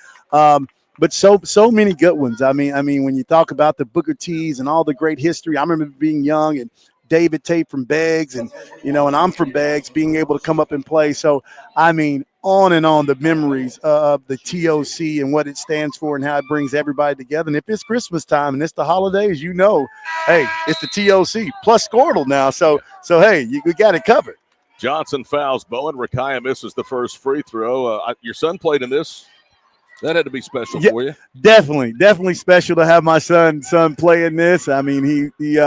But so many good ones. I mean, when you talk about the Booker T's and all the great history, I remember being young and David Tate from Beggs, and and I'm from Beggs, being able to come up and play. So I mean, on and on the memories of the TOC and what it stands for and how it brings everybody together. And if it's Christmas time and it's the holidays, hey, it's the TOC plus Squirtle now. So hey, we got it covered. Johnson fouls Bowen. Rakaya misses the first free throw. Your son played in this. That had to be special for you. Definitely special to have my son play in this. I mean, he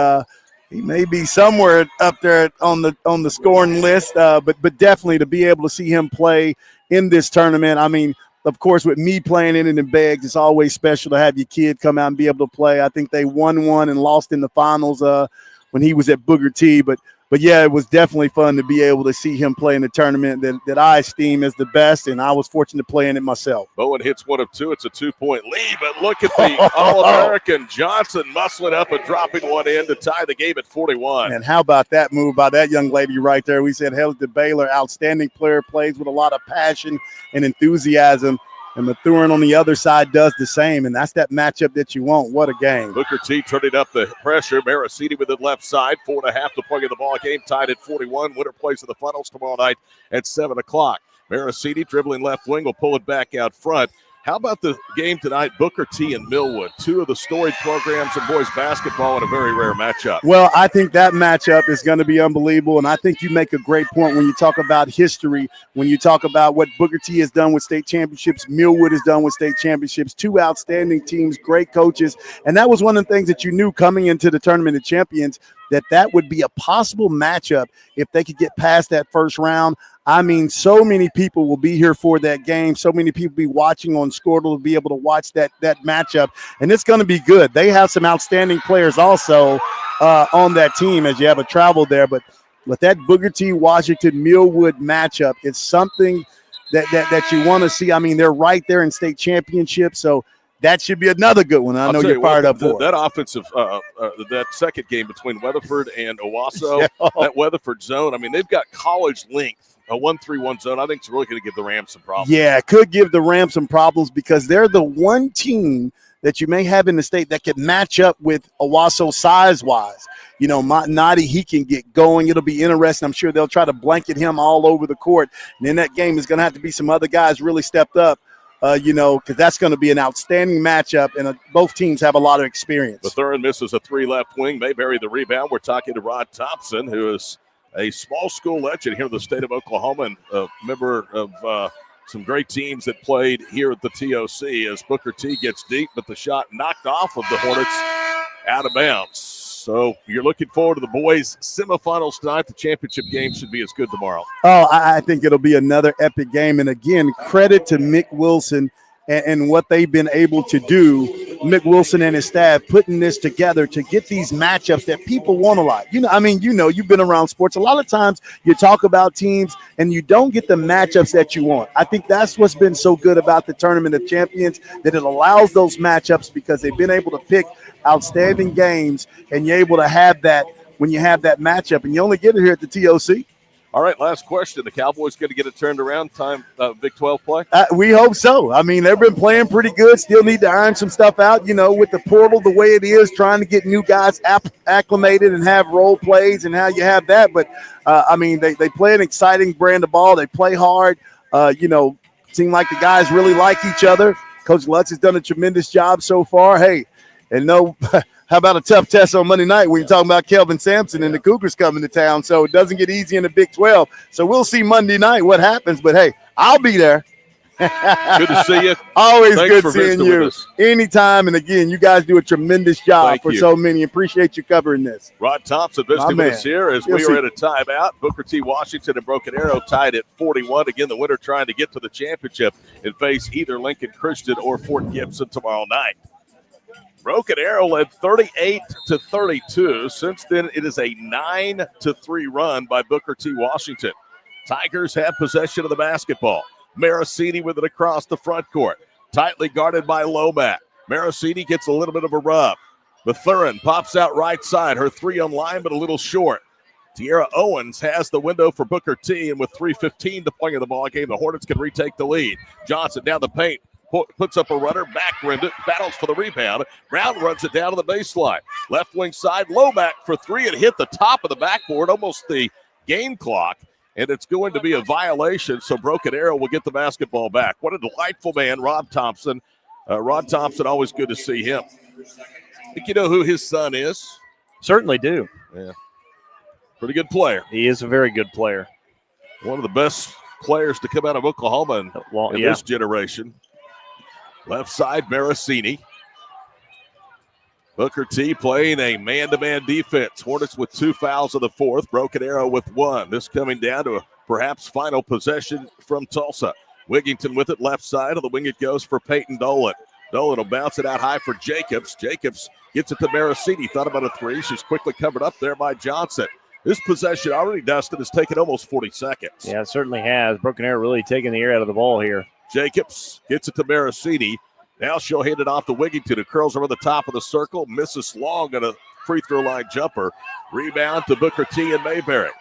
may be somewhere up there on the scoring list, but definitely to be able to see him play in this tournament. I mean, of course, with me playing in it in Beggs, it's always special to have your kid come out and be able to play. I think they won one and lost in the finals when he was at Booker T. But yeah, it was definitely fun to be able to see him play in a tournament that I esteem as the best, and I was fortunate to play in it myself. Bowen hits one of two. It's a 2-point lead, but look at the All-American Johnson muscling up and dropping one in to tie the game at 41. And how about that move by that young lady right there? We said hail to Baylor, outstanding player, plays with a lot of passion and enthusiasm. And Mathurin on the other side does the same, and that's that matchup that you want. What a game. Booker T turning up the pressure. Marasiti with the left side. 4.5 to play in the ball game. Tied at 41. Winner plays in the finals tomorrow night at 7 o'clock. Marasiti dribbling left wing will pull it back out front. How about the game tonight, Booker T and Millwood, two of the storied programs in boys basketball in a very rare matchup? Well, I think that matchup is going to be unbelievable, and I think you make a great point when you talk about history, when you talk about what Booker T has done with state championships, Millwood has done with state championships, two outstanding teams, great coaches, and that was one of the things that you knew coming into the Tournament of Champions, that would be a possible matchup if they could get past that first round. I mean, so many people will be here for that game. So many people be watching on Squirtle to be able to watch that matchup, and it's going to be good. They have some outstanding players also on that team as you have a travel there. But with that Booker T. Washington Millwood matchup, it's something that you want to see. I mean, they're right there in state championship, so that should be another good one. I know you're fired up for that offensive, that second game between Weatherford and Owasso, that Weatherford zone. I mean, they've got college length. A 1-3-1 zone, I think it's really going to give the Rams some problems. Yeah, it could give the Rams some problems because they're the one team that you may have in the state that could match up with Owasso size-wise. Nadi, he can get going. It'll be interesting. I'm sure they'll try to blanket him all over the court. And in that game is going to have to be some other guys really stepped up, because that's going to be an outstanding matchup, and both teams have a lot of experience. Mathurin misses a 3 left wing. May bury the rebound. We're talking to Rod Thompson, who is a small school legend here in the state of Oklahoma and a member of some great teams that played here at the TOC as Booker T gets deep, but the shot knocked off of the Hornets out of bounds. So you're looking forward to the boys' semifinals tonight. The championship game should be as good tomorrow. Oh, I think it'll be another epic game. And again, credit to Mick Wilson and what they've been able to do, Mick Wilson and his staff putting this together to get these matchups that people want a lot. You've been around sports. A lot of times you talk about teams and you don't get the matchups that you want. I think that's what's been so good about the Tournament of Champions, that it allows those matchups because they've been able to pick outstanding games, and you're able to have that when you have that matchup, and you only get it here at the TOC. All right, last question. The Cowboys going to get it turned around time Big 12 play? We hope so. I mean, they've been playing pretty good. Still need to iron some stuff out, with the portal the way it is, trying to get new guys acclimated and have role plays and how you have that. But, they play an exciting brand of ball. They play hard. Seem like the guys really like each other. Coach Lutz has done a tremendous job so far. Hey, and how about a tough test on Monday night when you're talking about Kelvin Sampson and the Cougars coming to town? So it doesn't get easy in the Big 12. So we'll see Monday night what happens. But, hey, I'll be there. Good to see you. Always Thanks good seeing you. Anytime. And, again, you guys do a tremendous job for so many. Appreciate you covering this. Rod Thompson visiting with us here as we are at a timeout. Booker T. Washington and Broken Arrow tied at 41. Again, the winner trying to get to the championship and face either Lincoln Christian or Fort Gibson tomorrow night. Broken Arrow led 38-32. Since then, it is a 9-3 run by Booker T. Washington. Tigers have possession of the basketball. Marasiti with it across the front court. Tightly guarded by Lomack. Marasiti gets a little bit of a rub. Mathurin pops out right side. Her three on line, but a little short. Tierra Owens has the window for Booker T, and with 3:15 to play in the ball game, the Hornets can retake the lead. Johnson down the paint. puts up a runner, back rimmed it, battles for the rebound. Brown runs it down to the baseline. Left wing side, Lomack for three. It hit the top of the backboard, almost the game clock, and it's going to be a violation, so Broken Arrow will get the basketball back. What a delightful man, Rob Thompson. Rod Thompson, always good to see him. I think you know who his son is? Certainly do. Yeah. Pretty good player. He is a very good player. One of the best players to come out of Oklahoma in this generation. Left side, Marasini. Booker T playing a man-to-man defense. Hornets with 2 fouls in the fourth. Broken Arrow with 1. This coming down to a perhaps final possession from Tulsa. Wigington with it left side. On the wing it goes for Peyton Dolan. Dolan will bounce it out high for Jacobs. Jacobs gets it to Marasini. Thought about a three. She's quickly covered up there by Johnson. This possession already, Dustin, has taken almost 40 seconds. Yeah, it certainly has. Broken Arrow really taking the air out of the ball here. Jacobs gets it to Marasini. Now she'll hand it off to Wigington, who curls over the top of the circle, misses long on a free throw line jumper. Rebound to Booker T and Mayberry.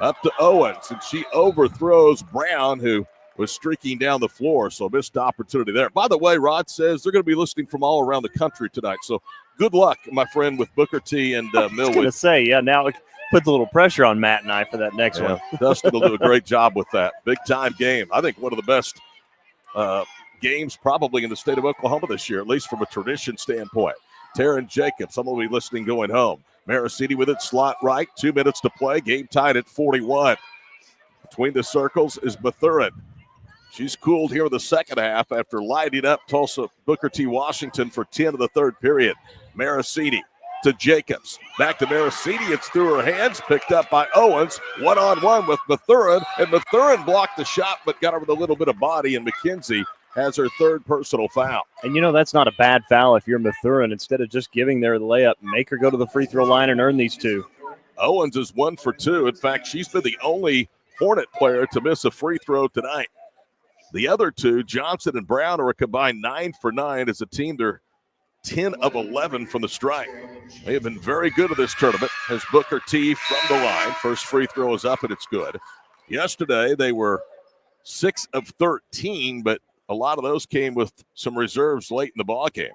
Up to Owens, and she overthrows Brown, who was streaking down the floor, so missed opportunity there. By the way, Rod says they're going to be listening from all around the country tonight, so good luck, my friend, with Booker T and I was going to Millwood. say, yeah, now it puts a little pressure on Matt and I for that next one. Dustin will do a great job with that. Big-time game. I think one of the best games probably in the state of Oklahoma this year, at least from a tradition standpoint. Taryn Jacobs, I'm going to be listening going home. Marasini with it, slot right, 2 minutes to play. Game tied at 41. Between the circles is Mathurin. She's cooled here in the second half after lighting up Tulsa Booker T. Washington for 10 of the third period. Marasini to Jacobs. Back to Marasini. It's through her hands. Picked up by Owens. One-on-one with Mathurin. And Mathurin blocked the shot but got her with a little bit of body. And McKenzie has her third personal foul. And you know that's not a bad foul if you're Mathurin. Instead of just giving their layup, make her go to the free throw line and earn these two. Owens is 1 for 2. In fact, she's been the only Hornet player to miss a free throw tonight. The other two, Johnson and Brown, are a combined 9 for 9 as a team. They're 10 of 11 from the stripe. They have been very good at this tournament as Booker T from the line. First free throw is up and it's good. Yesterday they were 6 of 13, but a lot of those came with some reserves late in the ball game.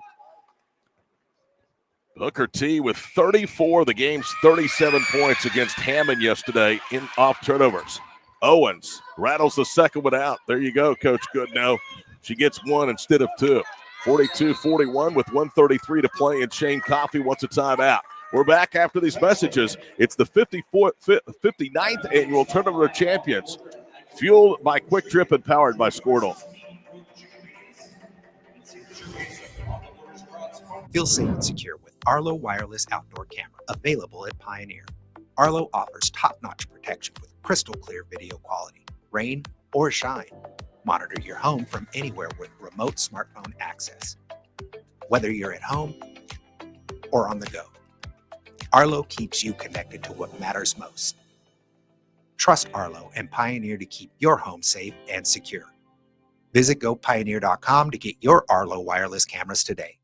Booker T with 34, the game's 37 points against Hammond yesterday in off turnovers. Owens rattles the second one out. There you go, Coach Goodnow. She gets 1 instead of 2. 42-41 with 1:33 to play, and Shane Coffey wants a timeout. We're back after these messages. It's the 59th annual Tournament of Champions, fueled by Quick Trip and powered by Squirtle. Feel safe and secure with Arlo Wireless Outdoor Camera, available at Pioneer. Arlo offers top-notch protection with crystal clear video quality, rain or shine. Monitor your home from anywhere with remote smartphone access, whether you're at home or on the go. Arlo keeps you connected to what matters most. Trust Arlo and Pioneer to keep your home safe and secure. Visit gopioneer.com to get your Arlo wireless cameras today.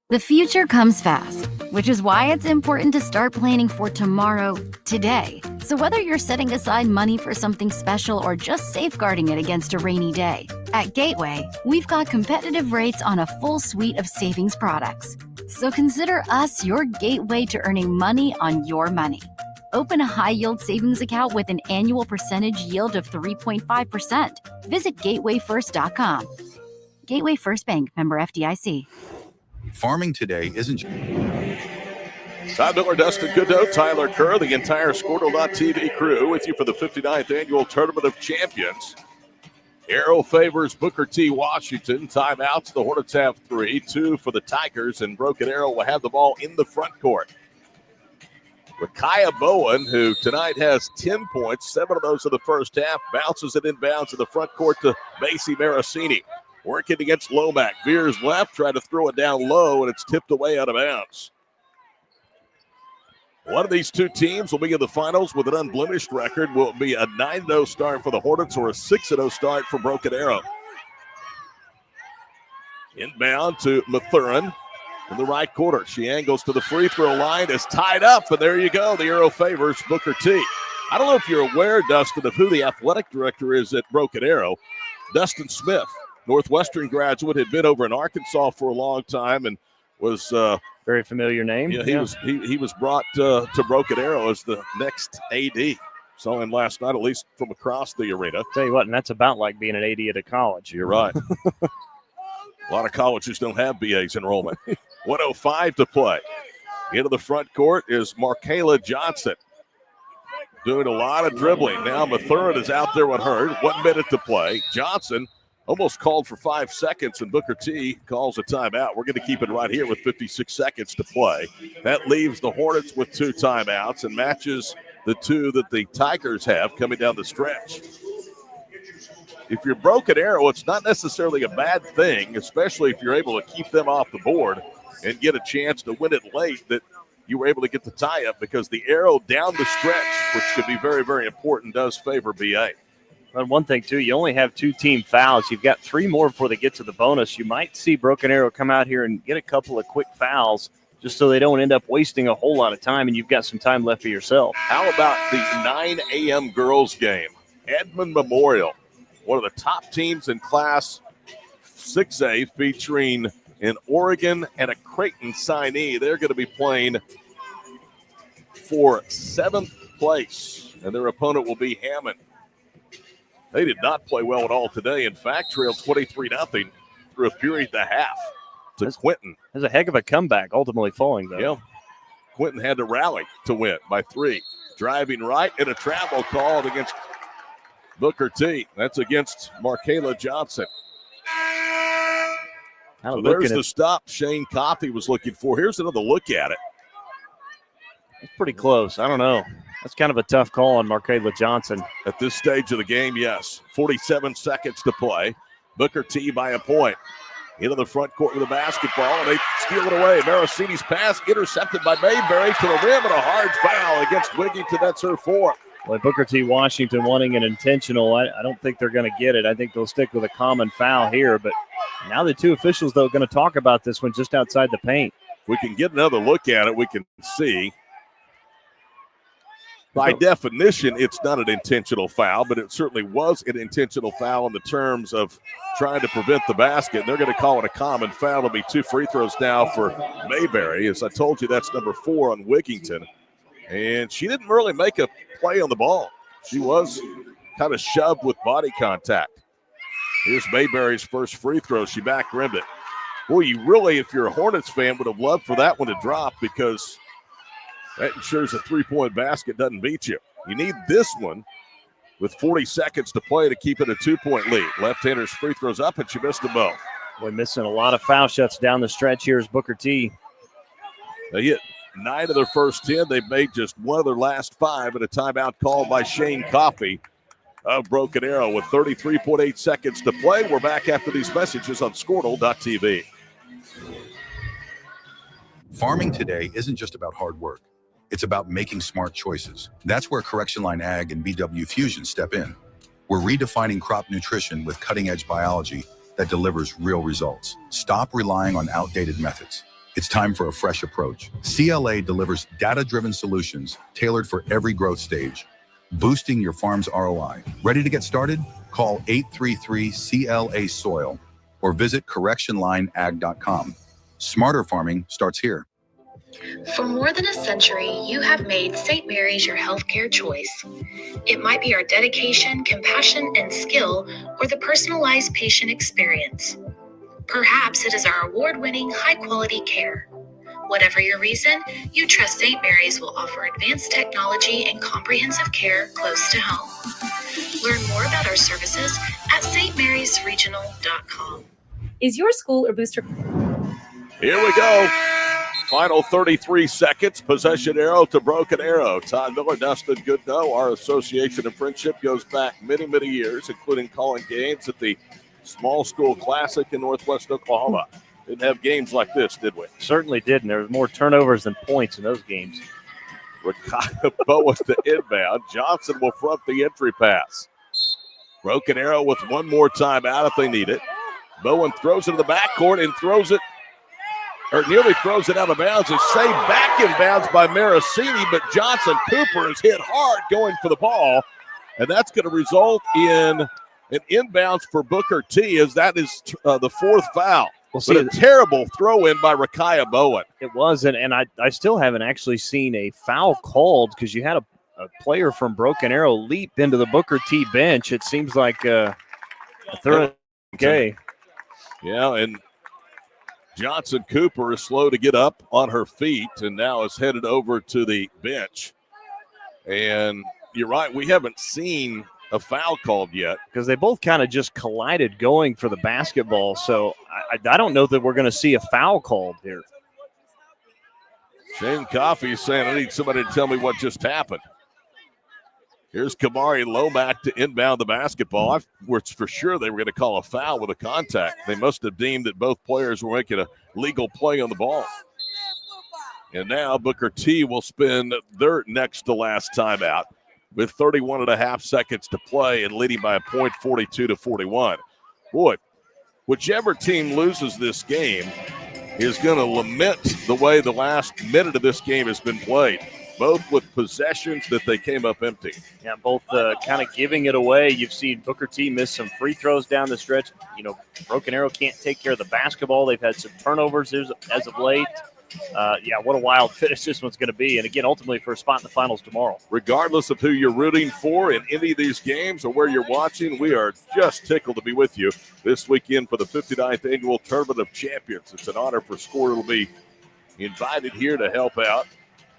The future comes fast, which is why it's important to start planning for tomorrow, today. So whether you're setting aside money for something special or just safeguarding it against a rainy day, at Gateway, we've got competitive rates on a full suite of savings products. So consider us your gateway to earning money on your money. Open a high-yield savings account with an annual percentage yield of 3.5%. Visit gatewayfirst.com. Gateway First Bank, member FDIC. Farming today isn't. Todd Miller, Dustin Goodnow, Tyler Kerr, the entire Squirtle.tv crew with you for the 59th annual Tournament of Champions. Arrow favors Booker T. Washington. Timeouts. The Hornets have 3, 2 for the Tigers, and Broken Arrow will have the ball in the front court. Rakaya Bowen, who tonight has 10 points, 7 of those in the first half, bounces it inbounds in the front court to Macy Marasini. Working against Lomack. Veers left, trying to throw it down low, and it's tipped away out of bounds. One of these two teams will be in the finals with an unblemished record. Will it be a 9-0 start for the Hornets or a 6-0 start for Broken Arrow? Inbound to Mathurin in the right quarter. She angles to the free throw line. Is tied up, and there you go. The Arrow favors Booker T. I don't know if you're aware, Dustin, of who the athletic director is at Broken Arrow. Dustin Smith. Northwestern graduate, had been over in Arkansas for a long time and was very familiar name. Yeah, he was brought to Broken Arrow as the next AD. Saw him last night, at least from across the arena. Tell you what, and that's about like being an AD at a college. You're right. A lot of colleges don't have BA's enrollment. 1:05 to play. Into the front court is Markayla Johnson. Doing a lot of dribbling. Now Mathurin is out there with her. 1 minute to play. Johnson almost called for 5 seconds, and Booker T calls a timeout. We're going to keep it right here with 56 seconds to play. That leaves the Hornets with 2 timeouts and matches the 2 that the Tigers have coming down the stretch. If you're Broken Arrow, it's not necessarily a bad thing, especially if you're able to keep them off the board and get a chance to win it late, that you were able to get the tie-up, because the arrow down the stretch, which could be very, very important, does favor BA. And one thing, too, you only have 2 team fouls. You've got 3 more before they get to the bonus. You might see Broken Arrow come out here and get a couple of quick fouls just so they don't end up wasting a whole lot of time, and you've got some time left for yourself. How about the 9 a.m. girls game? Edmond Memorial, one of the top teams in Class 6A, featuring an Oregon and a Creighton signee. They're going to be playing for 7th place, and their opponent will be Hammond. They did not play well at all today. In fact, trailed 23-0 through a period and a half to Quinton. That's a heck of a comeback, ultimately falling, though. Yeah. Quinton had to rally to win by 3. Driving right, and a travel called against Booker T. That's against Markayla Johnson. So there's the stop Shane Coffey was looking for. Here's another look at it. It's pretty close. I don't know. That's kind of a tough call on Markayla Johnson. At this stage of the game, yes. 47 seconds to play. Booker T by a point. Into the front court with the basketball, and they steal it away. Marasini's pass intercepted by Mayberry to the rim, and a hard foul against Wigington. That's her 4th. Well, Booker T. Washington wanting an intentional. I don't think they're going to get it. I think they'll stick with a common foul here. But now the 2 officials, though, are going to talk about this one just outside the paint. If we can get another look at it, we can see. By definition, it's not an intentional foul, but it certainly was an intentional foul in the terms of trying to prevent the basket. And they're going to call it a common foul. It'll be 2 free throws now for Mayberry. As I told you, that's number 4 on Wigington. And she didn't really make a play on the ball. She was kind of shoved with body contact. Here's Mayberry's first free throw. She back rimmed it. Boy, you really, if you're a Hornets fan, would have loved for that one to drop, because that ensures a 3-point basket doesn't beat you. You need this one with 40 seconds to play to keep it a 2-point lead. Left-hander's free throws up, and she missed them both. Boy, missing a lot of foul shots down the stretch here is Booker T. They hit 9 of their first 10. They've made just 1 of their last 5, and a timeout called by Shane Coffey of Broken Arrow with 33.8 seconds to play. We're back after these messages on Squirtle.tv. Farming today isn't just about hard work. It's about making smart choices. That's where Correction Line Ag and BW Fusion step in. We're redefining crop nutrition with cutting-edge biology that delivers real results. Stop relying on outdated methods. It's time for a fresh approach. CLA delivers data-driven solutions tailored for every growth stage, boosting your farm's ROI. Ready to get started? Call 833-CLA-SOIL or visit correctionlineag.com. Smarter farming starts here. For more than a century, you have made St. Mary's your healthcare choice. It might be our dedication, compassion, and skill, or the personalized patient experience. Perhaps it is our award-winning, high-quality care. Whatever your reason, you trust St. Mary's will offer advanced technology and comprehensive care close to home. Learn more about our services at stmarysregional.com. Is your school or booster? Here we go. Final 33 seconds. Possession arrow to Broken Arrow. Todd Miller, Dustin Goodnow. Our association and friendship goes back many, many years, including calling games at the Small School Classic in Northwest Oklahoma. Didn't have games like this, did we? Certainly didn't. There was more turnovers than points in those games. Rakaya Bowen to inbound. Johnson will front the entry pass. Broken Arrow with one more time out if they need it. Bowen throws it to the backcourt and throws it, or nearly throws it out of bounds. It's saved back in bounds by Marasini, but Johnson Cooper is hit hard going for the ball, and that's going to result in an inbounds for Booker T, as that is the fourth foul. Well, But a terrible throw-in by Rakaya Bowen. It was, and I still haven't actually seen a foul called because you had a player from Broken Arrow leap into the Booker T bench. It seems like a third. Okay. Yeah, and Johnson Cooper is slow to get up on her feet and now is headed over to the bench. And you're right, we haven't seen a foul called yet. Because they both kind of just collided going for the basketball. So I don't know that we're going to see a foul called here. Shane Coffey is saying, I need somebody to tell me what just happened. Here's Kamari Lomack to inbound the basketball. I was for sure they were going to call a foul with a contact. They must have deemed that both players were making a legal play on the ball. And now Booker T will spend their next to last timeout with 31 and a half seconds to play and leading by a point, 42-41. Boy, whichever team loses this game is going to lament the way the last minute of this game has been played. Both with possessions that they came up empty. Yeah, both kind of giving it away. You've seen Booker T miss some free throws down the stretch. You know, Broken Arrow can't take care of the basketball. They've had some turnovers as of late. Yeah, what a wild finish this one's going to be. And again, ultimately for a spot in the finals tomorrow. Regardless of who you're rooting for in any of these games or where you're watching, we are just tickled to be with you this weekend for the 59th Annual Tournament of Champions. It's an honor for Score to be invited here to help out.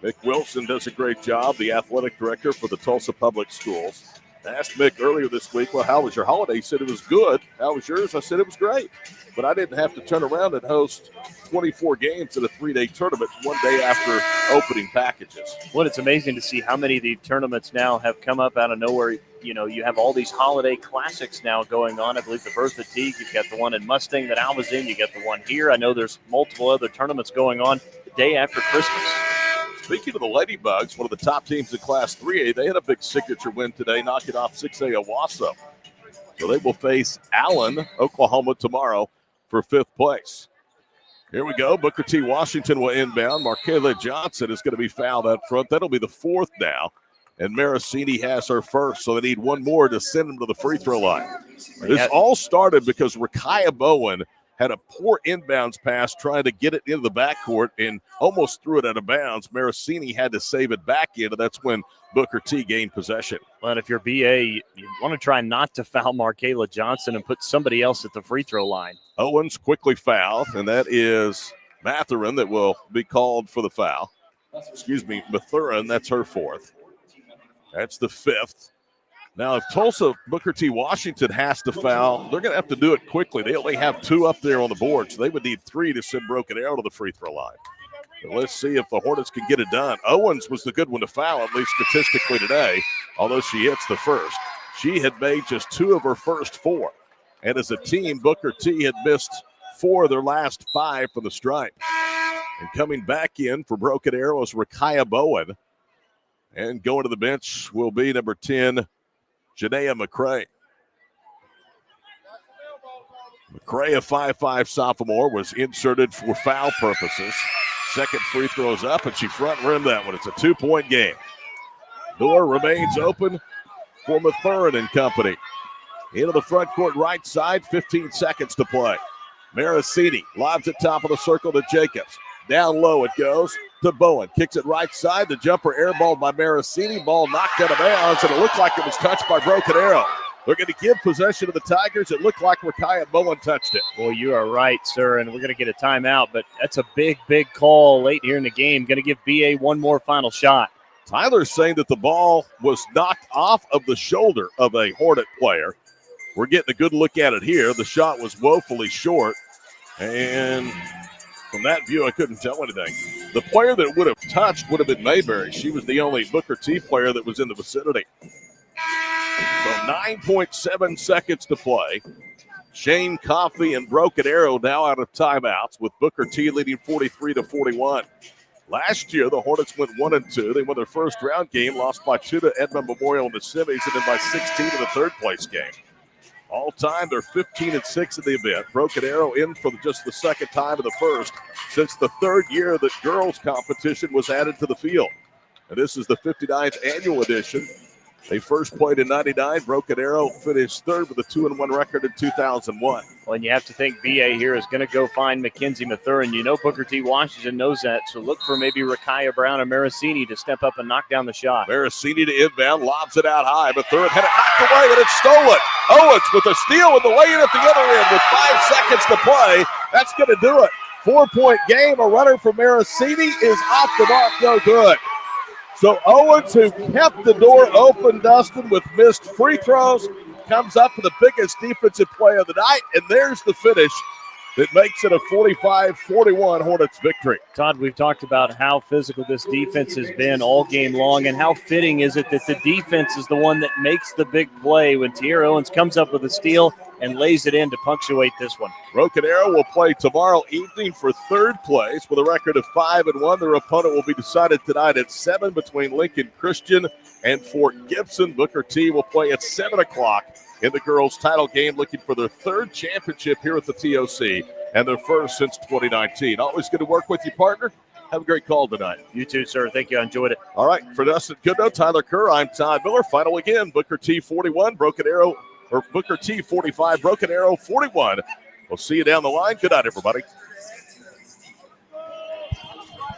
Mick Wilson does a great job, the athletic director for the Tulsa Public Schools. I asked Mick earlier this week, well, how was your holiday? He said it was good. How was yours? I said it was great. But I didn't have to turn around and host 24 games in a 3-day tournament one day after opening packages. Well, it's amazing to see how many of these tournaments now have come up out of nowhere. You know, you have all these holiday classics now going on. I believe the Bertha Teague, you've got the one in Mustang that Al was in. You got the one here. I know there's multiple other tournaments going on the day after Christmas. Speaking of the Ladybugs, one of the top teams in Class 3A, they had a big signature win today, knocking off 6A Owasso. So they will face Allen, Oklahoma, tomorrow for 5th place. Here we go. Booker T. Washington will inbound. Markayla Johnson is going to be fouled up front. That'll be the 4th now. And Maracini has her first, so they need one more to send them to the free throw line. This all started because Rakaya Bowen had a poor inbounds pass trying to get it into the backcourt and almost threw it out of bounds. Maracini had to save it back in, and that's when Booker T gained possession. But if you're BA, you want to try not to foul Markayla Johnson and put somebody else at the free throw line. Owens quickly fouled, and that is Mathurin that will be called for the foul. Excuse me, Mathurin, that's her 4th. That's the 5th. Now, if Tulsa Booker T. Washington has to foul, they're going to have to do it quickly. They only have 2 up there on the board, so they would need 3 to send Broken Arrow to the free throw line. But let's see if the Hornets can get it done. Owens was the good one to foul, at least statistically today, although she hits the first. She had made just 2 of her first 4. And as a team, Booker T. had missed 4 of their last 5 from the stripe. And coming back in for Broken Arrow is Rakaya Bowen. And going to the bench will be number 10, Janaea McCray. McCray, a 5'5 sophomore, was inserted for foul purposes. Second free throw is up, and she front rimmed that one. It's a 2-point game. Door remains open for Mathurin and company. Into the front court right side, 15 seconds to play. Maracini lobs it top of the circle to Jacobs. Down low it goes to Bowen. Kicks it right side. The jumper airballed by Maracini. Ball knocked out of bounds, and it looked like it was touched by Broken Arrow. They're going to give possession to the Tigers. It looked like Rakaya Bowen touched it. Boy, you are right, sir, and we're going to get a timeout, but that's a big, big call late here in the game. Going to give BA one more final shot. Tyler's saying that the ball was knocked off of the shoulder of a Hornet player. We're getting a good look at it here. The shot was woefully short, and from that view, I couldn't tell anything. The player that would have touched would have been Mayberry. She was the only Booker T player that was in the vicinity. So 9.7 seconds to play. Shane Coffey and Broken Arrow now out of timeouts with Booker T leading 43-41. Last year, the Hornets went 1-2. They won their first round game, lost by 2 to Edmond Memorial in the semis, and then by 16 in the third place game. All time, they're 15-6 in the event. Broken Arrow in for just the second time in the first since the third year that girls competition was added to the field. And this is the 59th annual edition They first played in 99. Broken Arrow finished third with a 2-1 record in 2001. Well, and you have to think BA here is going to go find Mackenzie Mathurin. You know Booker T. Washington knows that, so look for maybe Rakaya Brown or Maricini to step up and knock down the shot. Maricini to inbound, lobs it out high. Mathurin had it knocked away, and it's stolen. Owens with a steal with the lay-in at the other end with 5 seconds to play. That's going to do it. 4-point game. A runner for Maricini is off the mark, no good. So Owens, who kept the door open, Dustin, with missed free throws, comes up with the biggest defensive play of the night, and there's the finish that makes it a 45-41 Hornets victory. Todd, we've talked about how physical this defense has been all game long, and how fitting is it that the defense is the one that makes the big play when Tierra Owens comes up with a steal and lays it in to punctuate this one. Broken Arrow will play tomorrow evening for third place with a record of 5-1. Their opponent will be decided tonight at 7 between Lincoln Christian and Fort Gibson. Booker T will play at 7 o'clock in the girls' title game, looking for their third championship here at the TOC and their first since 2019. Always good to work with you, partner. Have a great call tonight. You too, sir. Thank you. I enjoyed it. All right, for Dustin Goodnow, Tyler Kerr, I'm Todd Miller. Final again, Booker T 41, Broken Arrow, or Booker T 45, Broken Arrow 41. We'll see you down the line. Good night, everybody.